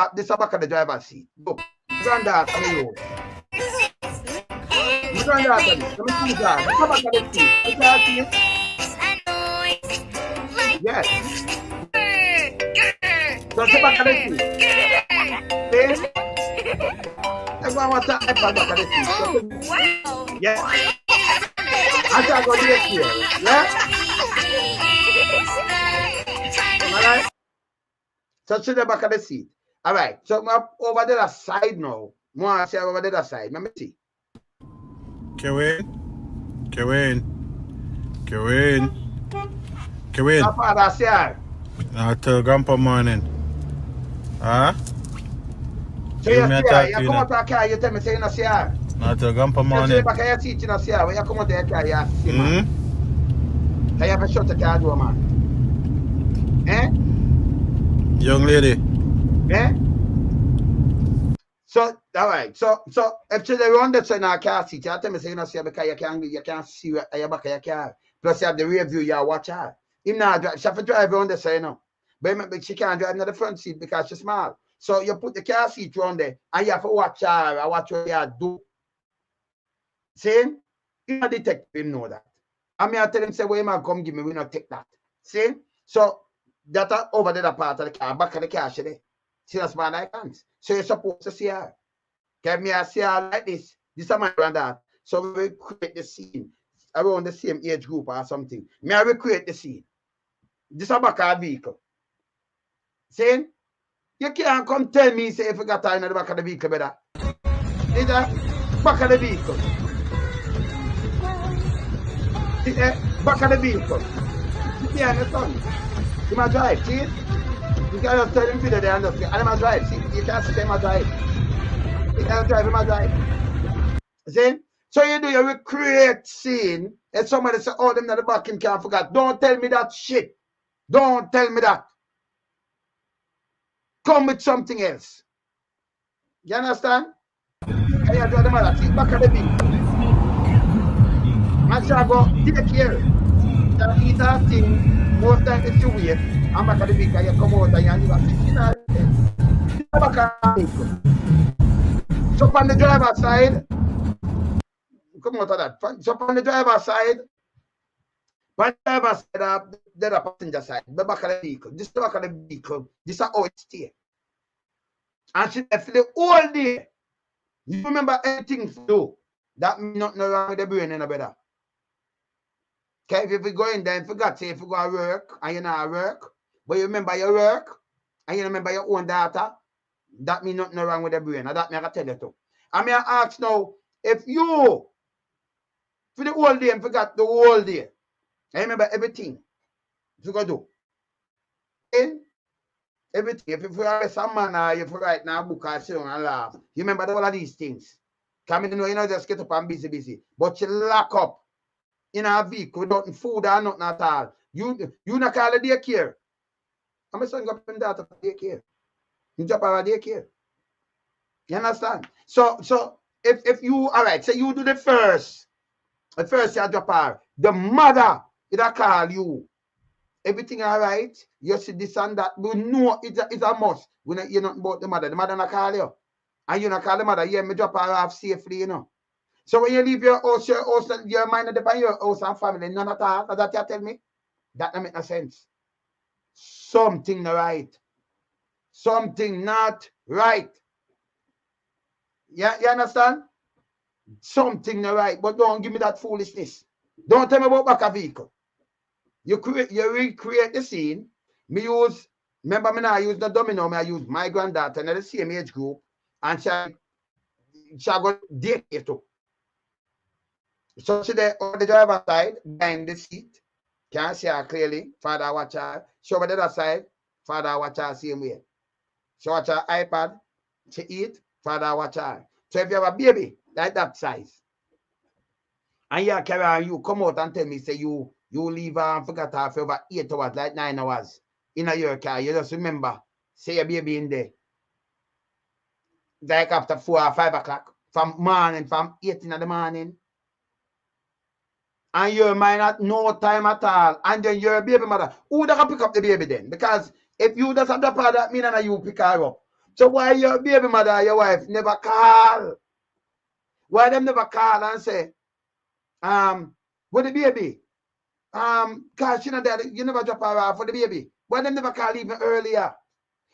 of the driver's seat. Go. Granddaughter on the road. Granddaughter, let me see that. This is back of the seat. You can't see it? Yes. So the back of the seat. See? Everyone wants to iPad back of the seat. So, Wow. yeah. I shall go this here. Yeah? Alright? So to the back of the seat. Alright. So over the other side now. More say over the other side. Let me see. Kevin. My father say, I tell Grandpa morning. Huh? so you see, you come out of the car, you tell me, say you not see her. I tell Grandpa You see the morning. back of your seat, you not see her. When you come out of the car, you see, man. So you have to shut the car door, man. Young lady. So, all right. So if you run that in our car seat, you tell me, say you not see her because you can't see her at your back of your car. Plus, you have the rear view, you watch her. Him now drive, she have to drive around the side, you know. But she can't drive in the front seat because she's small. So you put the car seat around there and you have to watch her and watch what you do. See? You know, detective him know that. I mean, I tell him, say, well, you man come give me, we not take that. See? So that over the other part of the car, back of the car, she there. See, that's my I can't. So you're supposed to see her. Give me a see her like this. This is my granddad. So we create the scene around the same age group or something. Me I recreate the scene. This is a back of the vehicle. See? You can't come tell me, say, if you got her in the back of the vehicle, brother. See that? Back of the vehicle. See that? Back of the vehicle. See there, my son. You must drive, see? You can't just tell him video there and just say, I must drive, see? You can't say, I must drive. You can't drive, you must drive. See? So you do your recreate scene, and somebody say, oh, them at the back him can't forget. Don't tell me that shit. Don't tell me that. Come with something else. You understand? And you do the mother thing back at the vehicle. And shall go daycare. You eat that thing, most time if you wait, and back at the vehicle, you come out and you leave a 15 back at the vehicle. So on the driver's side, come out of that. So on the driver's side, the passenger side, the back of the vehicle. This is the back of the vehicle. This is how it stays. And she left the whole day. You remember anything to do. That means nothing wrong with the brain, you know, brother. Okay, if you go in there and forgot, say if you go to work and you're not work, but you remember your work and you remember your own data, that means nothing wrong with the brain. And that me I can tell you too. I mean, I ask now, if you for the whole day and forgot the whole day, I remember everything you go do. And everything. If you arrest a man or if you write now a book or sit down and laugh, you remember all of these things. Come in, you know, just get up and busy. But you lock up in a vehicle without food or nothing at all. You not call the daycare. And my son got him daughter for daycare. You drop her at daycare. You understand? So if you all right, say you do the first you drop her. The mother it'll call you. Everything all right. You see this and that. We know it's a must. We not, you're not about the mother. The mother not call you. And you not call the mother. Yeah, me drop her off safely, you know. So when you leave your house, your mind depend on your house and family, none at all. That you tell me? That don't make no sense. Something not right. Something not right. Yeah, you understand? Something not right. But don't give me that foolishness. Don't tell me about back a vehicle. You recreate the scene. Remember me now I use the domino, I use my granddaughter in the same age group, and she got daycare too. So she there on the driver's side, behind the seat. Can't see her clearly. Father watch her. She over the other side. Father watch her same way. She watch her iPad. She eat. Father watch her. So if you have a baby like that size, and you carry her, you come out and tell me, say you leave her and forget her for over 8 hours, like 9 hours in your car. You just remember, say your baby in there. Like after 4 or 5 o'clock. From 8 in the morning. And your mind at no time at all. And then you're a baby mother. Who does pick up the baby then? Because if you just have the part that mean and you pick her up. So why your baby mother, your wife never call? Why them never call and say, what the baby? Cause she not there, you never drop her off for the baby. Why them never call even earlier?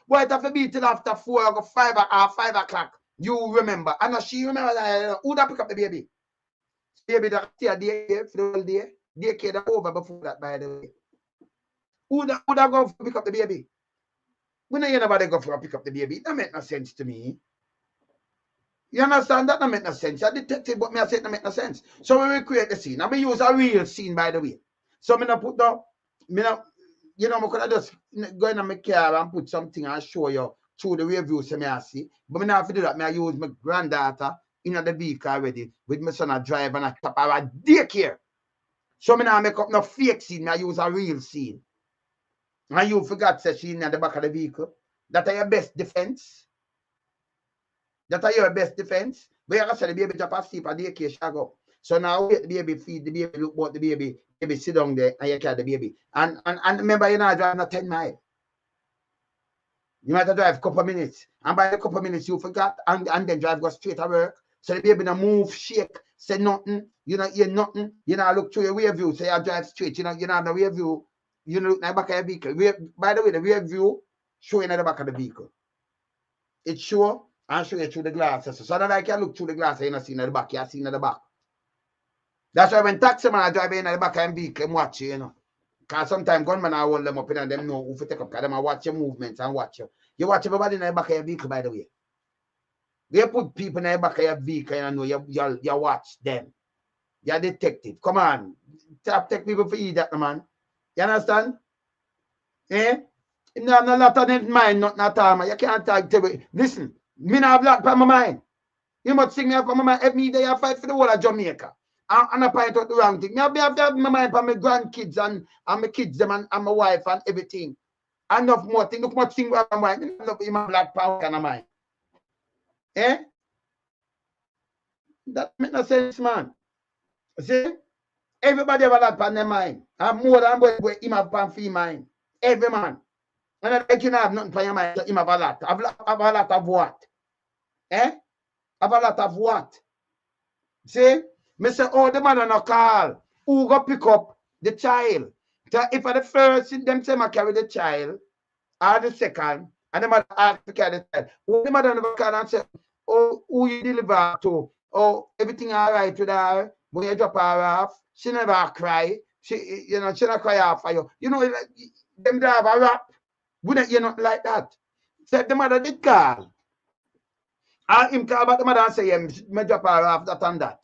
Why it have to be till after 4 or 5 or 5 o'clock? You remember. And she remember that who that pick up the baby? Baby that stay a daycare for the whole day. Daycare that over before that, by the way. Who that go for pick up the baby? When I hear nobody go for pick up the baby, that make no sense to me. You understand? That don't make no sense. You're a detective, but me I say it don't make no sense. So we will create the scene. And we use a real scene, by the way. So me not put down, me not, you know, I could have just go in my car and put something and show you through the review so me I see. But me not have to do that. Me I use my granddaughter in the vehicle already with my son a drive and a top of a daycare. So me not make up no fake scene. Me I use a real scene. And you forgot say she in the back of the vehicle. That are your best defense. That are your best defense. But you can say the baby drop asleep at daycare, shag up. So now wait the baby, feed the baby, look about the baby sit down there and you carry the baby. And remember you're not driving 10 miles. You might have drive a couple of minutes. And by a couple of minutes you forgot and then drive go straight to work. So the baby don't move, shake, say nothing, you know, hear nothing, you know, look through your rear view, so you drive straight, you know have the rear view, you know, look in the back of your vehicle. By the way, the rear view showing at the back of the vehicle. It show and show you through the glasses. So that I can look through the glasses, you know, see in the back, you see in the back. That's why when taxi man are driving in the back of the vehicle, I'm watching, you know. Because sometimes gunmen are hold them up and them know who to take up, because them are watch your movements and watch you. You watch everybody in the back of your vehicle, by the way. They put people in the back of your vehicle and know you watch them. You're a detective. Come on. Take people for you that, man. You understand? Eh? You have a lot of mind, nothing at all, man. You can't talk to me. Listen, me not have lot on my mind. You must sing me up on my mind. Every day I fight for the whole of Jamaica. And I point out the wrong thing. Me have to have my mind for my grandkids and my kids them and my wife and everything. Enough more thing. Look much thing on my mind. Enough in my black power on my mind. Eh? That makes no sense, man. See? Everybody have a lot on their mind. And more than what him have on free mind. Every man. And I think you have nothing on your mind. So him have a lot. Have a lot of what? Eh? Have a lot of what? See? Me say, oh, the mother no call. Who go pick up the child? So if at the first, them say I carry the child, or the second, and the mother ask to carry the child. Who the mother never call and say, oh, who you deliver to, oh, everything all right with her. When you drop her off, she never cry. She, you know, she not cry off for you. You know, like, them they have a rap. Wouldn't you not like that? Said the mother did call. And him call about the mother and say, yeah, me drop her off, that and that.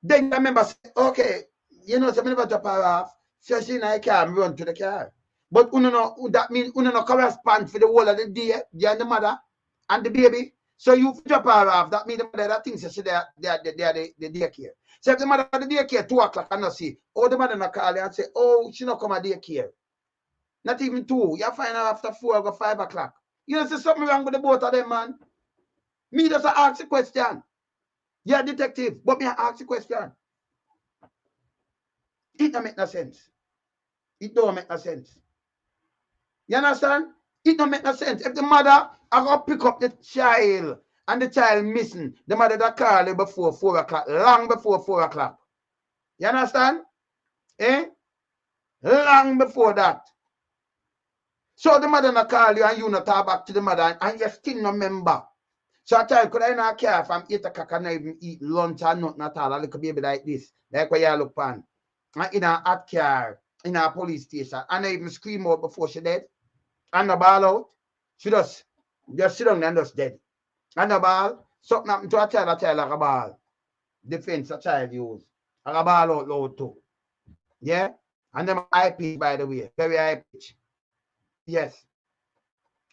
Then the member say, okay, you know, so me never drop her off. So she in her car and run to the car. But uno no, that means uno no correspond for the whole of the day, you and the mother and the baby. So you drop her off, that means the mother that thinks she they are the daycare. So if the mother at the daycare 2 o'clock and not see, oh, the mother not call and say, oh, she not come at daycare. Not even 2. You find her after 4 or 5 o'clock. You know, see something wrong with the both of them, man. Me just ask the question. You're a detective, but me ask the question. It don't make no sense. It don't make no sense. You understand? It don't make no sense. If the mother I go pick up the child and the child missing, the mother that call you before 4 o'clock, long before 4 o'clock. You understand? Eh? Long before that. So the mother not call you and you not talk back to the mother and you still not remember. So I tell you, could I not care from 8 o'clock and not even eat lunch or nothing at all? A little baby like this, like what you look on. And in a hot car, in a police station, and I even scream out before she dead. And the ball out. She just sit down and just dead. And the ball, something happened to a child like a ball. Defense a child use. And a ball out loud too. Yeah? And them high pitch, by the way. Very high pitch. Yes.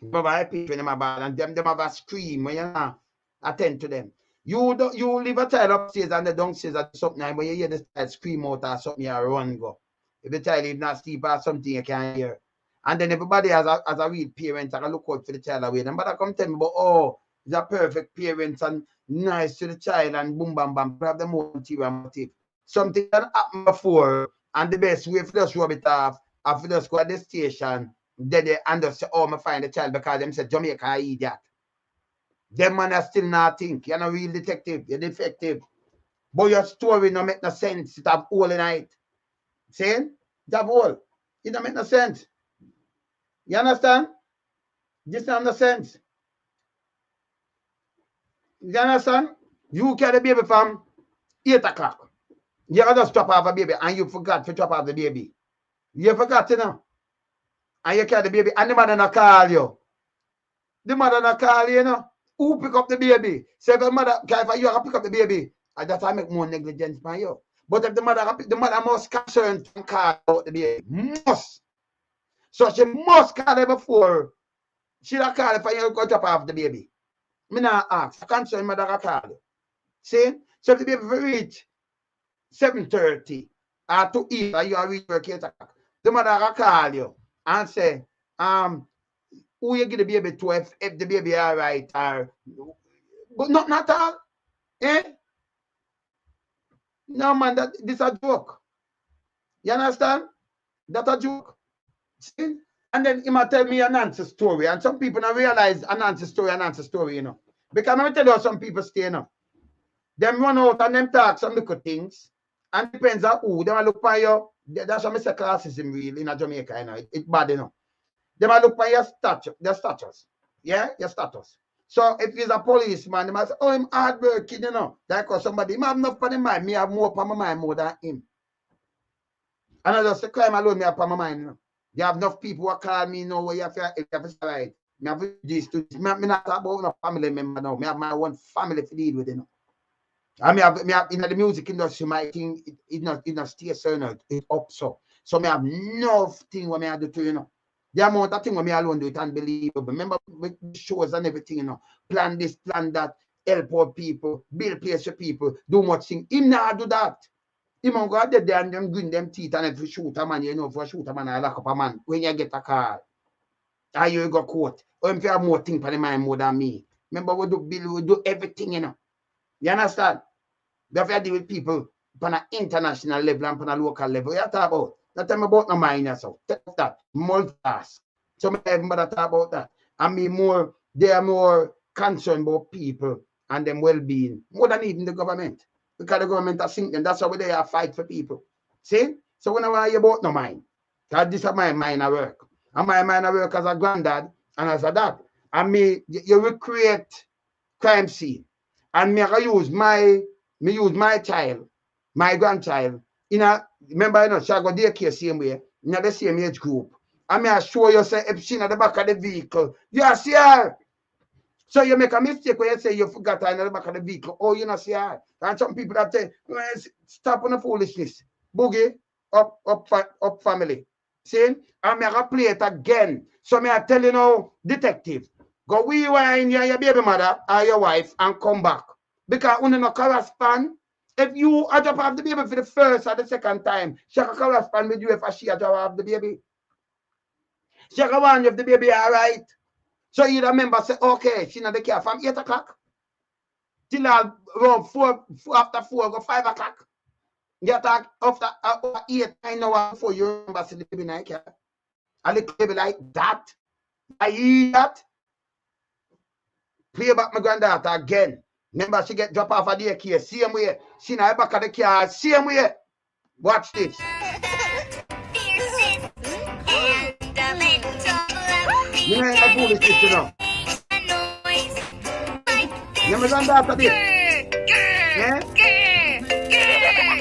Them high pitch when them a ball. And them have a scream when you not attend to them. You leave a child upstairs and the downstairs at something, and when you hear the child scream out or something, you run go. If the child is not sleep or something, you can't hear. And then everybody as a real parent, I can look out for the child away. And but come tell me about, oh, he's a perfect parent and nice to the child and boom, bam, bam, have the ulterior motive. Something that happened before, and the best way for us to rub it off, after just go at the station, then they and just say, oh, I find the child because them said Jamaica are idiot. Them man are still not think. You're not real detective, you're defective. But your story don't make no sense. It have all in it. See? It have all. It don't make no sense. You understand? This don't make sense. You understand? You carry the baby from 8 o'clock. You just drop off a baby and you forgot to drop off the baby. You forgot, you know? And you carry the baby and the mother not call you. The mother not call you, you know? Who pick up the baby? Say if the mother, if you pick up the baby, that's how I make more negligence by you. But if the mother must concern and call out the baby. Must. So she must call her before she not call if you go drop off the baby. Me not ask. I concern mother call you. See? So if the baby reach 7:30 or to eat or you are reach work 8 o'clock, the mother call you and say, who you give the baby to if the baby all right or but not all. Eh? No man, this a joke. You understand? That's a joke. See? And then he might tell me an answer story. And some people don't realize an answer story, you know. Because let me tell you how some people stay, you know. Them run out and them talk some little things. And depends on who. They might look for you. That's what I say classism really in Jamaica, you know. It's bad, you know. They might look for your status. Yeah, your status. So if he's a policeman, they might say, oh, I'm hardworking, you know. Like somebody, he have enough for the mind. Me have more for my mind more than him. And I just say, crime alone, me have for my mind, you know. You have enough people who call me, you know, where you have to say, right. Me have this to this. Me not talk about no family member now. Me have my own family to deal with, you know. And me have in the music industry, my thing, it not stay certain, it up so. So me have enough thing what me have to do, you know. The amount of thing when me alone do it unbelievable. Remember with shows and everything, you know. Plan this, plan that, help out people, build place for people, do much thing. Him not do that. Him go out there and them grin them teeth and if you shoot a man, you know, for shoot a man and lock up a man when you get a car. Or you go court. Or if you have more thing for the mind more than me. Remember we do everything, you know. You understand? We have to deal with people on an international level and on a local level. You talk about. Not tell me about no mind so. Take that. Multitask. So everybody talk about that. And they are more concerned about people and them well-being. More than even the government. Because the government has sink them. That's how they are fight for people. See? So when I worry about no mind. Because this is my mind at work. And my mind at work as a granddad and as a dad. And me, you recreate crime scene. And me I use my child, my grandchild, remember, she go daycare same way, in the same age group. And me I show you, say, if she in the back of the vehicle, you see her. So you make a mistake when you say you forgot her in the back of the vehicle. Oh, you not see her. And some people that say, stop on the foolishness. Boogie, up family. See? And me I play it again. So me I tell you now, detective, go rewind your baby mother or your wife and come back. Because when you no correspond, if you drop off the baby for the first or the second time, she can correspond with you if she drop off the baby. She can warn you if the baby all right. So you remember, say, okay, she not the care from 8 o'clock till around 4, after 4, go 5 o'clock. You talk after 8, 9 hours before you remember, see the baby in the care. A little baby like that. I hear that. Play back my granddaughter again. Remember, she get drop off of the daycare, same way. She not back of the car, same way. Watch this. You know how foolishness, you know. You know my granddaughter this. Yeah?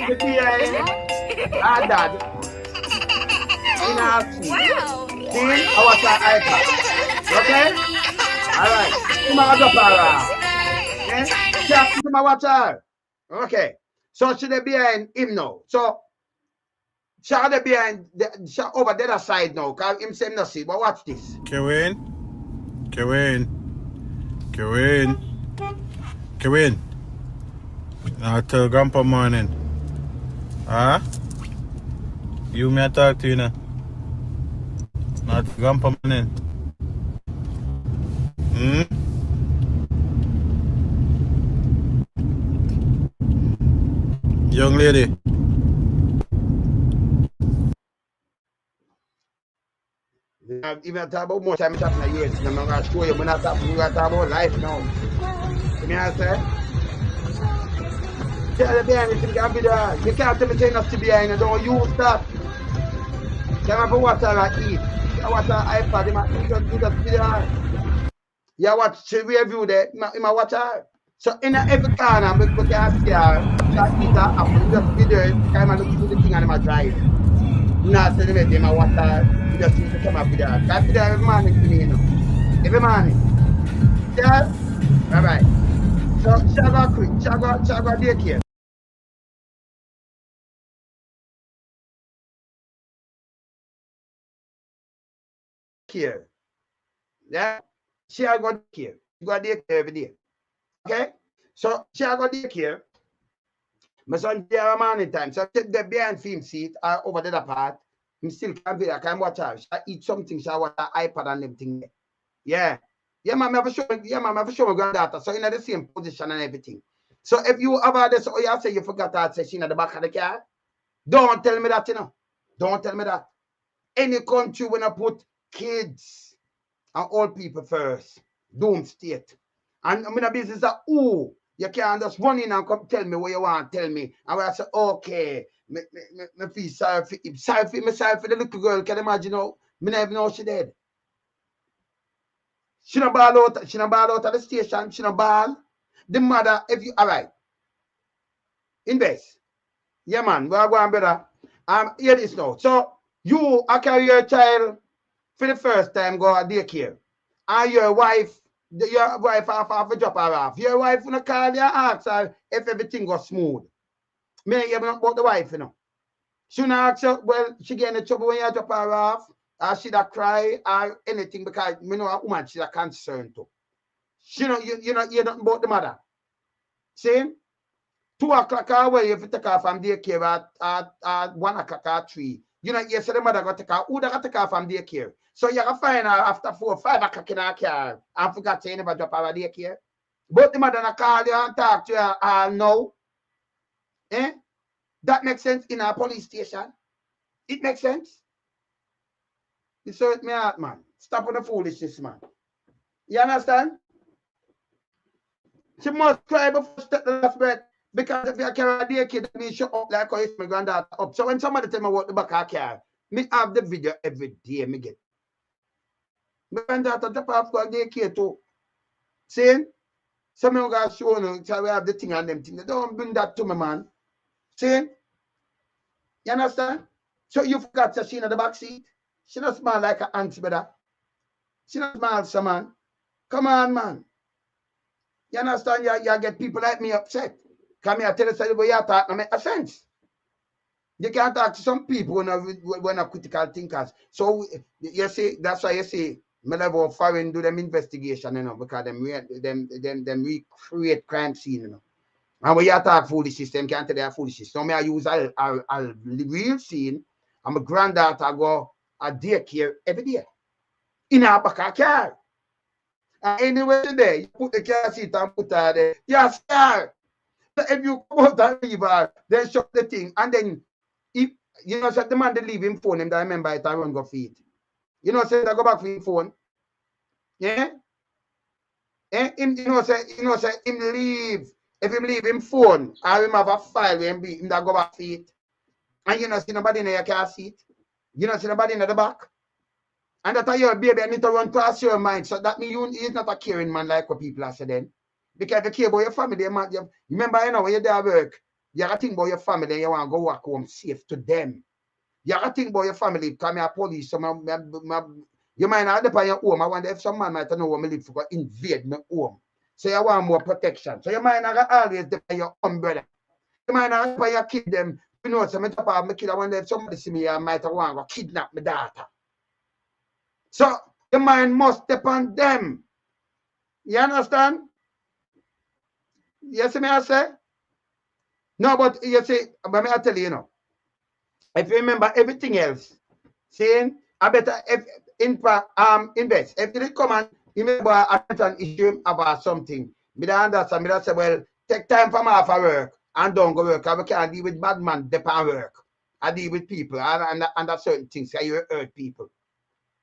The behind our dad in our school. Wow. See? I watch her iPad. Okay? Alright. You might drop her off. Yeah? She have to watch her. Okay. So she dey behind him now. So she dey behind she over the other side now. Cause him say him not see. But watch this. Kevin. I tell Grandpa morning. Huh? You may talk to you now. Not Grandpa morning. Young lady. Even talk about more time it's happening years. I'm not gonna show you when I talk about life now. You know what I'm saying? Tell the behind you can be there. You can't tell me say not to behind and don't use that. Can have what I eat. I watch an iPad, you just be there. You watch she review there, you watch her. So in every corner, we can see her, she eat her apple, you just be there, kind of look through the thing and I'm drive. Not saying that they watch her, you just need to come up with her. Can't be there every morning to me, you know. Every morning. Yeah? Alright. So she got quick, she got daycare. Care. Yeah? She got daycare. She got daycare every day. Okay? So she got daycare. My son there morning time. So take the behind film seat over the other part. Him still can't be there. I can watch her. She eat something, she watch her iPad and everything. Yeah. Yeah, man, I have to show my granddaughter. So in the same position and everything. So if you have this, or you say you forgot that session at the back of the car, don't tell me that, you know. Don't tell me that. Any country when I put kids and old people first, doom state. And I'm in a business that, ooh, you can't just run in and come tell me what you want to tell me. And when I say, okay, me feel sorry for him. Sorry for the little girl. Can you imagine how? Me never know she dead. She no ball out of the station. She no ball. The mother, if you, all right. Invest. Yeah, man. We are going, brother. Hear this now. So, you carry your child for the first time, go to daycare. And your wife have to drop her off. Your wife will call you and ask her if everything goes smooth. Me hear about the wife, you know. She not ask you, well, she get in trouble when you drop her off, or she da cry, or anything, because you know a woman she's a concern too. She know you know nothing about the mother. See? 2 o'clock away if you take her from daycare at 1 o'clock or 3. You know, yes, the mother got to take her. Who got to take her from daycare? So you can find her after 4 or 5 o'clock in her car and forgot to never drop her at daycare. But the mother call you and talk to you all now. Eh? That makes sense in a police station. It makes sense. You saw it me out, man. Stop with the foolishness, man. You understand? She must cry before she take the last breath. Because if you carry a daycare, that means she up like how it's my granddaughter up. So when somebody tell me what the back of car, me have the video every day me get. My granddaughter drop off go daycare too. See? Some of guys show you, so we have the thing and them thing. They don't bring that to me, man. See? You understand? So you forgot that she in the back seat. She not smile like an auntie, brother. She not smile, so man. Come on, man. You understand? You get people like me upset. Come here, tell us the way you talk, no make a sense. You can't talk to some people when are critical thinkers. So you see, that's why you see, me level foreign do them investigation, you know, because them recreate crime scene, you know. And when you talk foolishness, them can't tell you foolishness. So me I use a real scene, and my granddaughter go a daycare every day. In a back of car. And anyway today, you put the car seat and put her there. Yes, sir. So if you come out and leave her, then shut the thing. And then if you know, so the man they leave him phone him, that I remember it, I run go feed. You know, say I go back for him phone. Yeah? And him, say him leave. If him leave him phone, I him have a file where him that go back feed. And you know, see nobody in your car seat. You know, see nobody in the back. And that your baby, I need to run past your mind. So that means he's not a caring man like what people are saying. Because if you care about your family, you remember, you know, when you're there at work, you got to think about your family and you want to go back home safe to them. You got to think about your family. Because I'm a police, so you might not have your home. I wonder if some man might know where I live for invade my home. So you want more protection. So you might not always depend your umbrella. You might not have your kid them. You know, so I my kid, I wonder if somebody see me, I might want to kidnap my daughter. So the mind must depend on them. You understand? Yes, may I say? No, but you see, but may I tell you, if you remember everything else, saying I better invest. If you come and remember an issue about something, me understand, me say, well, take time from off of work and don't go work. I can't deal with bad man depend work. I deal with people and certain things. So you hurt people.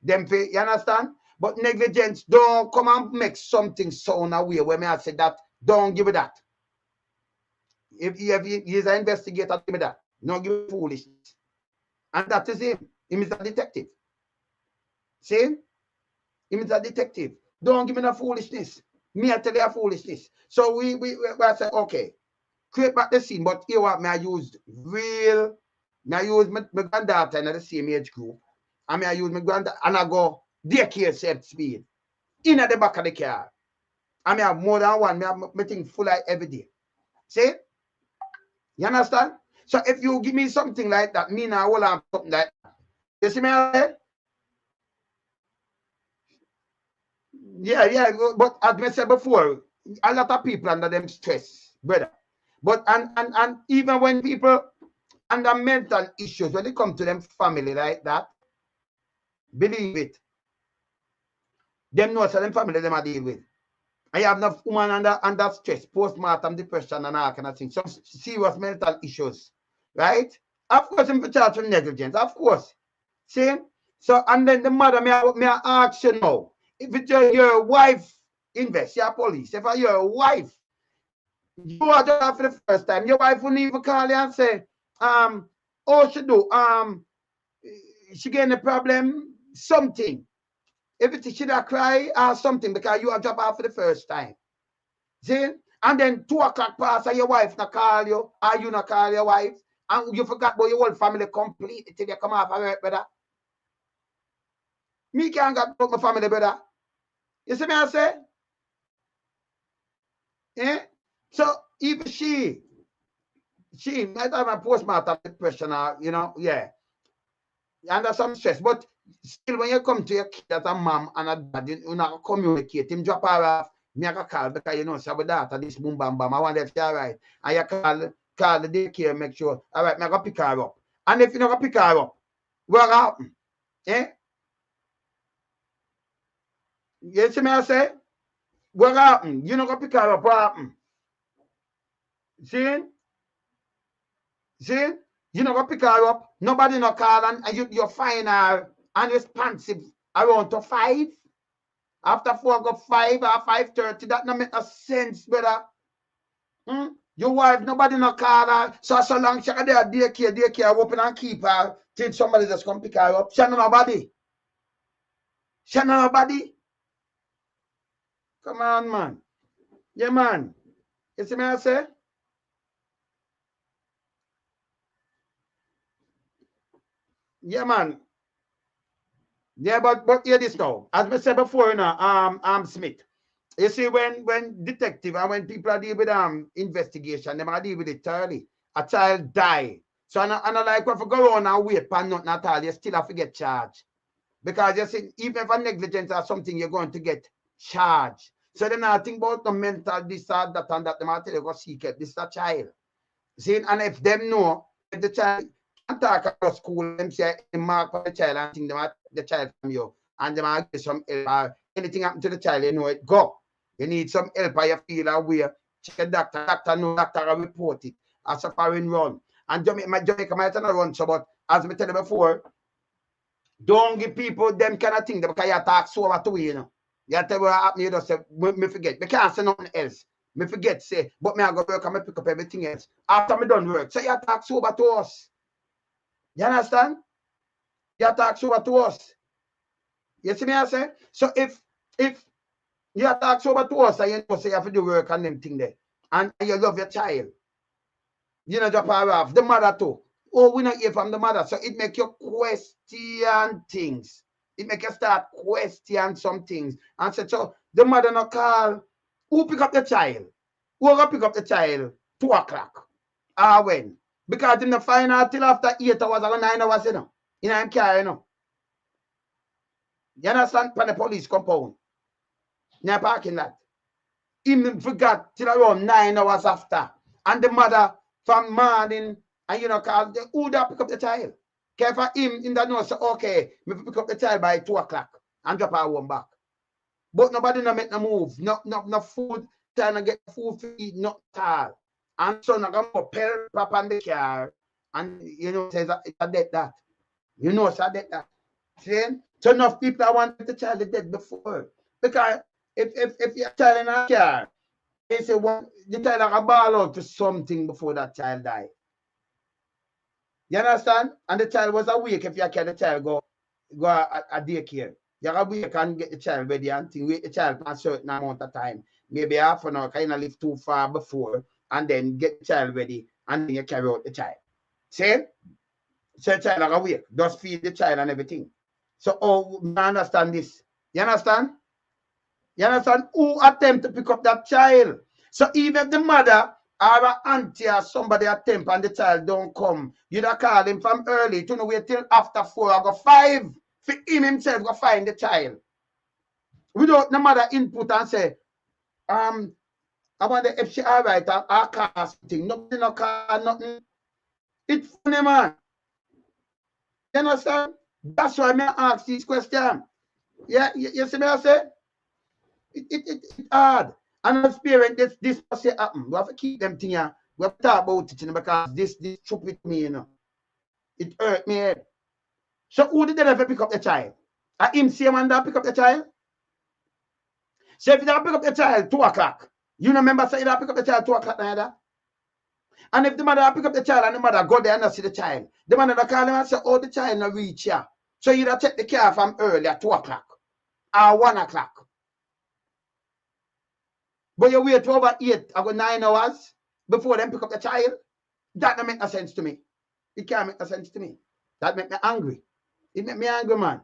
Them, you understand? But negligence, don't come and make something sound away where me I say that, don't give it that. If he's an investigator, give me that. Don't give me foolishness. And that is him. Him is a detective. See? Him is a detective. Don't give me no foolishness. Me I tell you a foolishness. So we say, okay, create back the scene, but here what me I use real, me I use my granddaughter in the same age group. And me I use my granddaughter and I go daycare safe speed. In at the back of the car. And me have more than one. Me have my thing full like every day. See? You understand? So if you give me something like that, me now will have something like that. You see me? Yeah, but as I said before, a lot of people under them stress, brother. But and even when people under mental issues, when they come to them family like that, believe it, them know so them family them are deal with. I have enough woman under stress, postmortem depression and all kind of things, some serious mental issues, right? Of course, I'm charged with negligence, of course. See? So, and then the mother, may I ask you now, if it's your wife invest, your police, if your wife, you are just for the first time, your wife wouldn't even call you and say, oh, she do, she getting a problem, something. If it's she that cry or something because you are job out for the first time. See? And then 2 o'clock pass and your wife not call you, or you not call your wife, and you forgot about your whole family completely till you come off of work, brother. Me can't get about my family, brother. You see me I say? Eh? So even she might have a postmortem depression or, yeah. Under some stress. But still when you come to your kid as a mom and a dad, you not communicate, him drop her off, me I call because say with that this boom bam bam. I wonder if you're all right. And you call the daycare, make sure, all right, me I go pick her up. And if you not go pick her up, what happen? Eh? You see me I say? What happen? You not go pick her up, what happen? See? You know what pick her up, nobody no call and you find her unresponsive around to 5. After 4 go 5 or 5:30, that no make no sense, brother. Your wife, nobody no call her. So long she got there daycare open and keep her till somebody just come pick her up. She no nobody. Come on, man. Yeah, man. You see me I say? Yeah, man. Yeah, but hear this now. As I said before, Smith. You see, when detective and when people are dealing with investigation, they might deal with it thoroughly. A child die. So I not like if you go on and wait for nothing at all, you still have to get charged. Because you see, even if a negligence or something, you're going to get charged. So then I think about the mental this or that and that, they might tell you go seek it. This is a child. See, and if them know, if the child can talk about school, them say mark for the child and think they might take the child from you. And they might give some help or anything happen to the child, you know it, go. You need some help or you feel aware. Check a doctor, doctor know, doctor will report it. As a foreign run. And Jamaica might not run so, but as I tell you before, don't give people them kind of thing because you talk so over to you know. You tell what happened, you just say, me forget. Me can't say nothing else. Me forget, say, but me I go work and me pick up everything else. After me done work. So you talk so over to us. You understand? You talk so over to us. You see me I say? So if you talk so over to us and you know say you have to do work and them thing there, and you love your child, you know, just power off. The mother too. Oh, we not hear from the mother. So it make you question things. It make you start question some things. And say, so the mother not call. Who pick up the child? Who will pick up the child? 2 o'clock. Ah, when? Because in the final till after 8 hours or 9 hours, you know. In a car, you know. You understand? For the police compound. In a parking lot. Him forgot till around 9 hours after. And the mother from morning, and you know, call the who that pick up the child. Care for him in the nose, say, okay, me pick up the child by 2 o'clock and drop her home back. But nobody no make no move, no food, trying to get food to eat, not at all. And so I go pell pop on the car, and you know, says it's a dead that. You know, it's a dead that. See? So enough people I want the child dead before. Because if you're child in a car, they say one the child like a ball out to something before that child died. You understand? And the child was awake if you can the child go a daycare. You can wake and get the child ready and think, wait the child for a certain amount of time. Maybe half an hour, kind of live too far before, and then get the child ready, and then you carry out the child. See? So the child like awake, just feed the child and everything. So, oh, I understand this. You understand? You understand? Who attempt to pick up that child? So even if the mother or an auntie or somebody attempt and the child don't come, you'd call him from early to know wait till after 4 or 5 for him himself go find the child. Without the mother input and say, I wonder if she all right or call something. Nobody no call nothing. It's funny, man. You understand? That's why I ask these questions. Yeah, you see me I say? It's hard. And as parents, this say happen. We have to keep them thing here. We have to talk about it, you know, because this shook with me, you know. It hurt me. So who did they ever pick up the child? Him same one that pick up the child? So if you don't pick up the child 2 o'clock, you remember say you don't pick up the child 2 o'clock neither? And if the mother pick up the child and the mother go there and not see the child, the mother call him and say, oh, the child not reach here. So you take the car from early at 2 o'clock or 1 o'clock. But you wait over 8 or 9 hours before them pick up the child. That don't make no sense to me. It can't make no sense to me. That make me angry. It make me angry, man.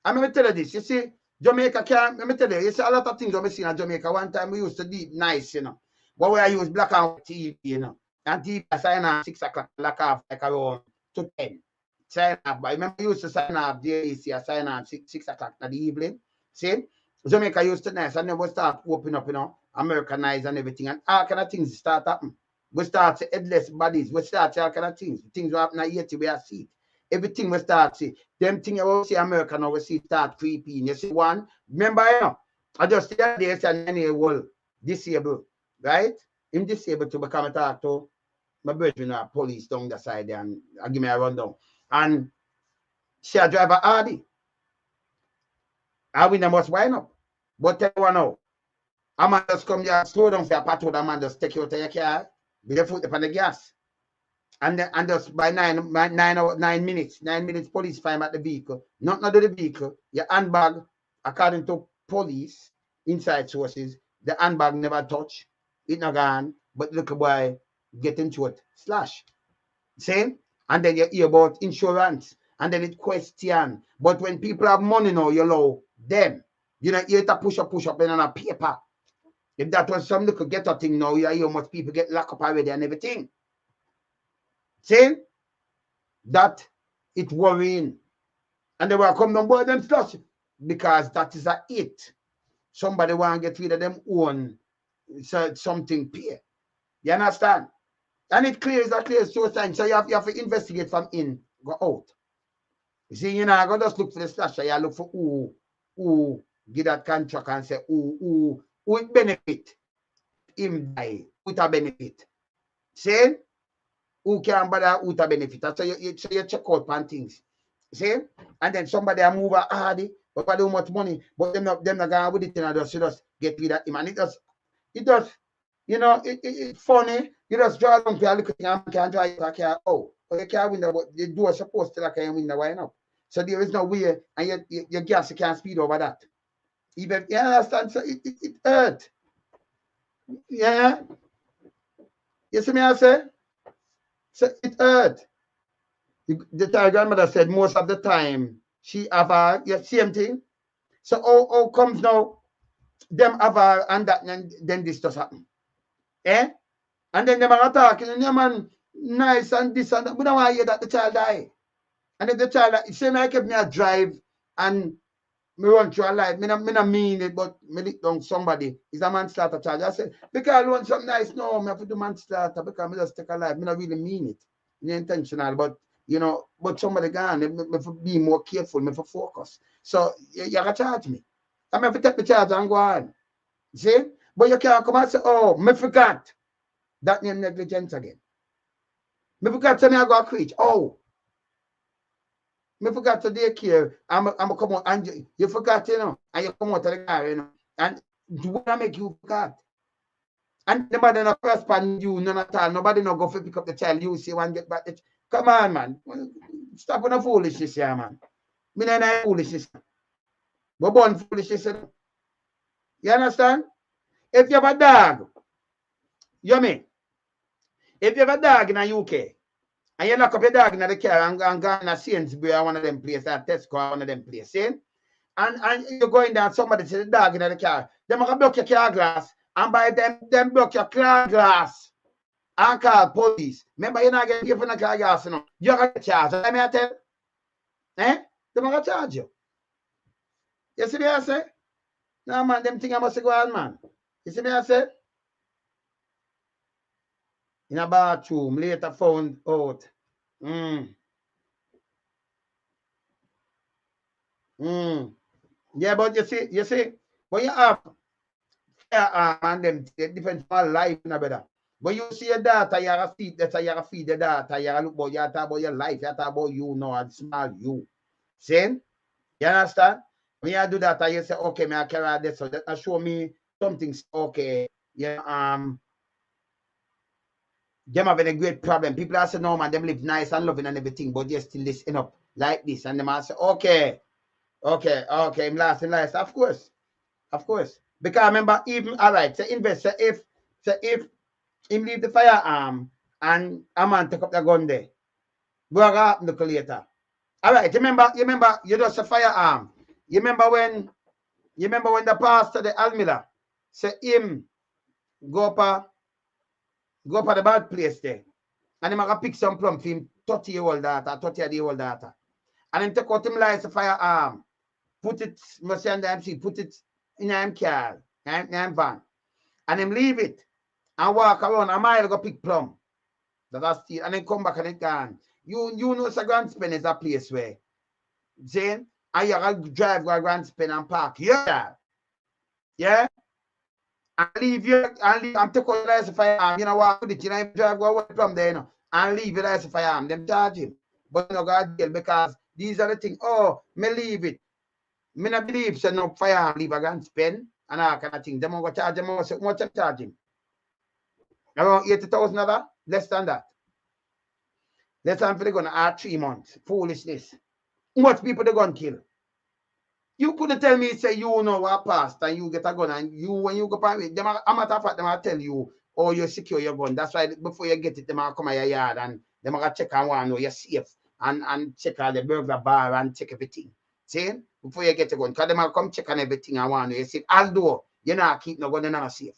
And let me tell you this. You see, Jamaica can't, let me tell you, you see a lot of things we see in Jamaica. One time we used to do nice, you know. But we use black and white TV, you know. And TV sign off 6 o'clock, black off like around to 10. Sign off. But I remember we used to sign off DAC, sign off 6 o'clock in the evening. See? Jamaica used to nice, and then we start opening up, you know, Americanized and everything, and all kind of things start happening. We start to headless bodies, we start to all kind of things. Things will happen at 80, we are see. Everything we start see. Them things we see America now, we see start creeping. You see one? Remember, you know, I just the other day said 9-year-old disabled, right? Him disabled to become a talk to my brethren are police down the side there and I give me a rundown. And she a driver Hardy. I win them must wind up. But tell you now, a man just come there, slow down for a patrol, a man just take you out of your car, with your foot upon the gas. And just by 9 minutes, police find at the vehicle. Not do the vehicle. Your handbag, according to police, inside sources, the handbag never touch. it not gone, but little boy get into it, slash. See? And then you hear about insurance, and then it question. But when people have money now, you know them. You know, you have to push up in on a paper. If that was some little get a thing now, you hear much people get locked up already and everything. See? That it worrying. And they will come down board them slush because that is a it. Somebody want to get rid of them own something pay. You understand? And it clears so time. So you have to investigate from in, go out. You see, you know, I go just look for the slasher, you look for who give that contract and say who it benefit him die, who it a benefit. See? Who can bother who to benefit. So you check out on things. See? And then somebody a move a hardy, but for too much money, but them not going with it and just get rid of him. And it does, you know, it's funny. You just draw down to a little thing and can drive a car. Oh, you can't win but the door supposed to like a window, why not? So there is no way, and your gas you can't speed over that. Even you understand, so it hurt. Yeah. You see me I say? So it hurt. The grandmother said most of the time she have a same thing. So how comes now them have a and that and then this does happen? Eh? And then them are talking and man nice and this and that. We don't want to hear that the child die. And if the child say I kept me a drive and me run through a life. Me not mean it, but me lick down somebody. Is a manslaughter charge. I said, because I want something nice. No, me have to do manslaughter because me just take a life. Me not really mean it. Me intentional, but you know, but somebody gone. Me have to be more careful, me have to focus. So you gotta charge me. I have to take the charge and go on. See? But you can't come and say, oh, me forgot. That name negligence again. Me forgot to me I go preach. Oh. Me forgot to daycare. I'm come out and you forgot, you know, and you come out to the car, you know, and do what I make you forgot. And nobody no correspond you, none at all. Nobody no go for pick up the child. You see one get back. Come on, man. Stop on the foolishness here, man. Me not know foolishness. But born foolishness. You understand? If you have a dog, you mean? If you have a dog in the UK, and you lock up your dog in the car and go in a Sainsbury or one of them places, or Tesco or one of them places, see? And you're going down, somebody see the dog in the car, them going to block your car glass, and by them block your car glass and call police. Remember, you're not getting paid for the car glass, you know. You're going to charge. Let me tell you. Eh? They're going to charge you. You see me I say? No, man, them things I must go on, man. You see me I say? In a bathroom, later found out. Yeah, but you see, when you have and them different from life, you know, better. But you see your daughter, you have to feed, that's how you have to feed the daughter, you have to look about, you have to talk about your life, you have to talk about you now, and small you. See? You understand? When you do that, you say, okay, may I carry this, so that show me something, okay, yeah, them having a great problem. People are saying, no, man, them live nice and loving and everything, but they still listen up like this. And them are say, okay, I'm last. Of course. Because remember, even, all right, so investor, if him leave the firearm and a man take up the gun there, what happen later? All right, you remember, you just a firearm. You remember when the pastor, the Almila, say him go up the bad place there. And him gonna pick some plum for him 30-year-old daughter, 30-year-old daughter. And then take out him like a firearm, put it, put it in him car, in him van, and him leave it and walk around a mile go pick plum. That's still, and then come back and it gone. You know so Grand Spen is a place where Jane, and you gotta drive go Grand Spen and park. Yeah. And leave you and take out the firearm, you know what with it, you know, drive go away from there, you know, and leave it as a firearm, them charge him. But you know, God deal because these are the things, oh, me leave it. Me not believe so no firearm leave a Grand Spen and all kind of thing. Them go charge him, much them charge him. Around 80,000 of that, less than that. Less than for the gun are 3 months. Foolishness. Much people they gun kill. You couldn't tell me, say, you know what passed and you get a gun and you, when you go by it, a matter of fact, them I tell you, or you secure your gun. That's why before you get it, they might come at your yard and they might check and want to know you're safe and check out the burglar bar and check everything. See? Before you get a gun. Because they might come check on everything and want to know you're safe. Although you not keep no gun and not safe.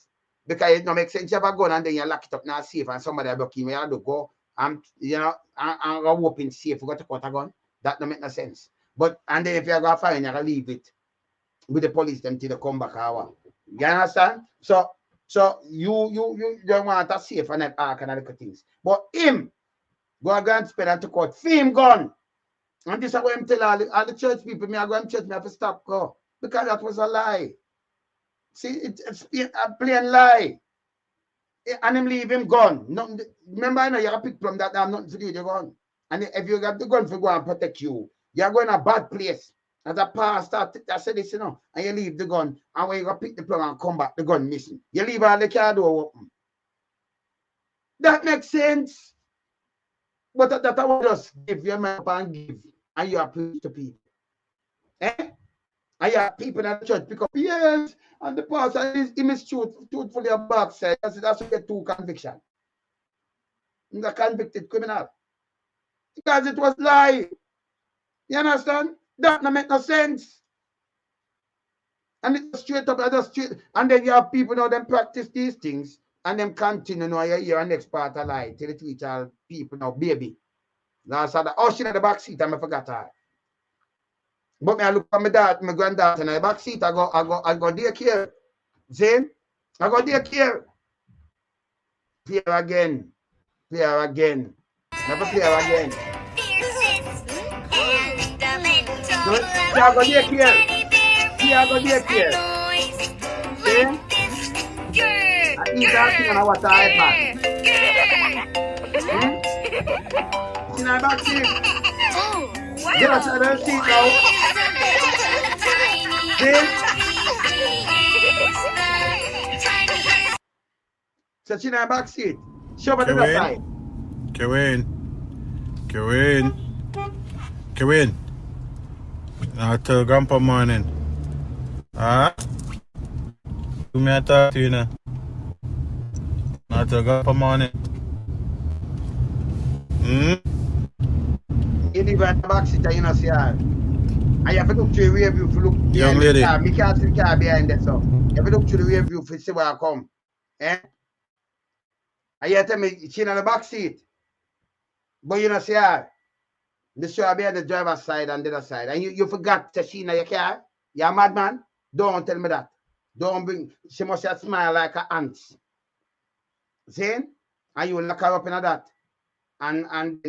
Because it don't make sense. You have a gun and then you lock it up not safe and somebody block you. You have to go and and go open safe. You got to put a gun. That don't make no sense. But and then if you're going to find, you're going to leave it with the police them till they come back hour. You understand? So you don't want to safe and that all kind of little things. But him go and spend and to court. Film gun. And this is what I'm telling all the church people, me I go and church, me have to stop go. Because that was a lie. See, it's a plain lie. And him leave him gone. Nothing, remember, I know you have to pick from that, I'm nothing to do with the gun. And if you got the gun for go and protect you, you're going to a bad place. As a pastor, I said this, and you leave the gun, and when you go pick the plug and come back, the gun missing. You leave all the car door open. That makes sense. But that I will just give you my and give, and you are preach to people. And you have people in the church pick up, yes, and the pastor is truthfully a backside. That's why you get 2 convictions. He's a convicted criminal. Because it was lie. You understand? That don't make no sense. And it's straight up, and then you have people now them practice these things and them continue now you hear a next part of lie till it reach all people now, baby. Last Saturday, she in the back seat and I forgot her. But me I look at my dad, my granddaughter in the back seat, I go daycare. See? I go daycare. Play her again. Play her again. Never play her again. So, I go daycare. I go daycare. See? I eat that thing and I watch the iPad. See my back seat? Oh, wow. Get outside the seat now. See? So she in the back seat. Show me the other side. Kevin. I tell Grandpa morning. You may talk to you now. I tell Grandpa morning. You leave her in the back seat and you not see her. And you have to look through the rear view to look Young lady. the car. Me can't see the car behind there, so you have to look through the rear view to see where I come. Eh? And you tell me she in the back seat. But you not see her. The show behind the driver's side and the other side. And you forgot to she in your car. You're a madman. Don't tell me that. Don't bring, she must have smile like an ant. See? And you lock her up in that. And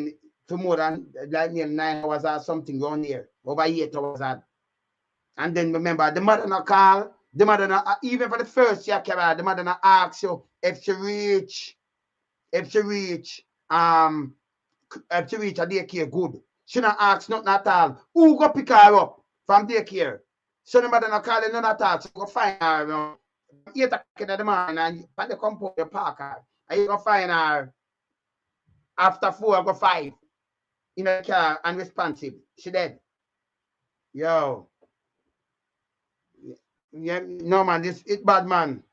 for more than like 9 hours or something around here. Over 8 hours. And then remember, the mother not call. The mother not, even for the first year, the mother not ask you if she reach a daycare good. She not ask nothing at all. Who go pick her up from daycare? So the mother not calling none at all. So go find her 8 o'clock in the morning and by the compound you park her. And you go find her after 4 or 5 in the car unresponsive. She dead. Yo. Yeah, no man, this it bad man.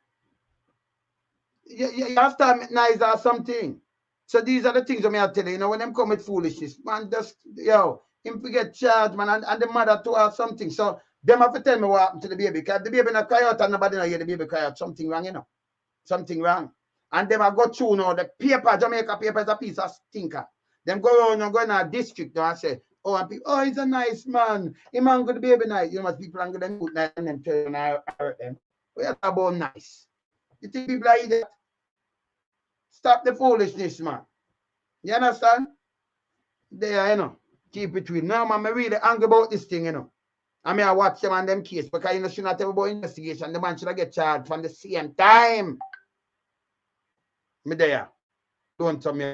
You have to have nice or something. So these are the things that I tell you, when them come with foolishness, man, just, him to get charged, man, and the mother to or something. So them have to tell me what happened to the baby, because the baby not cry out and nobody know hear the baby cry out. Something wrong, Something wrong. And them I go through now, the paper, Jamaica paper is a piece of stinker. Them go around and go in a district now and say, and people, he's a nice man. He man good baby nice. People are going to nice and them tell them I hurt them. We are about nice. You think people are idiot? Stop the foolishness, man. You understand? There, keep it between. Now, man, I'm really angry about this thing, I mean, I watch them on them case because should not have about investigation. The man should get charged from the same time. Me there. Don't tell me.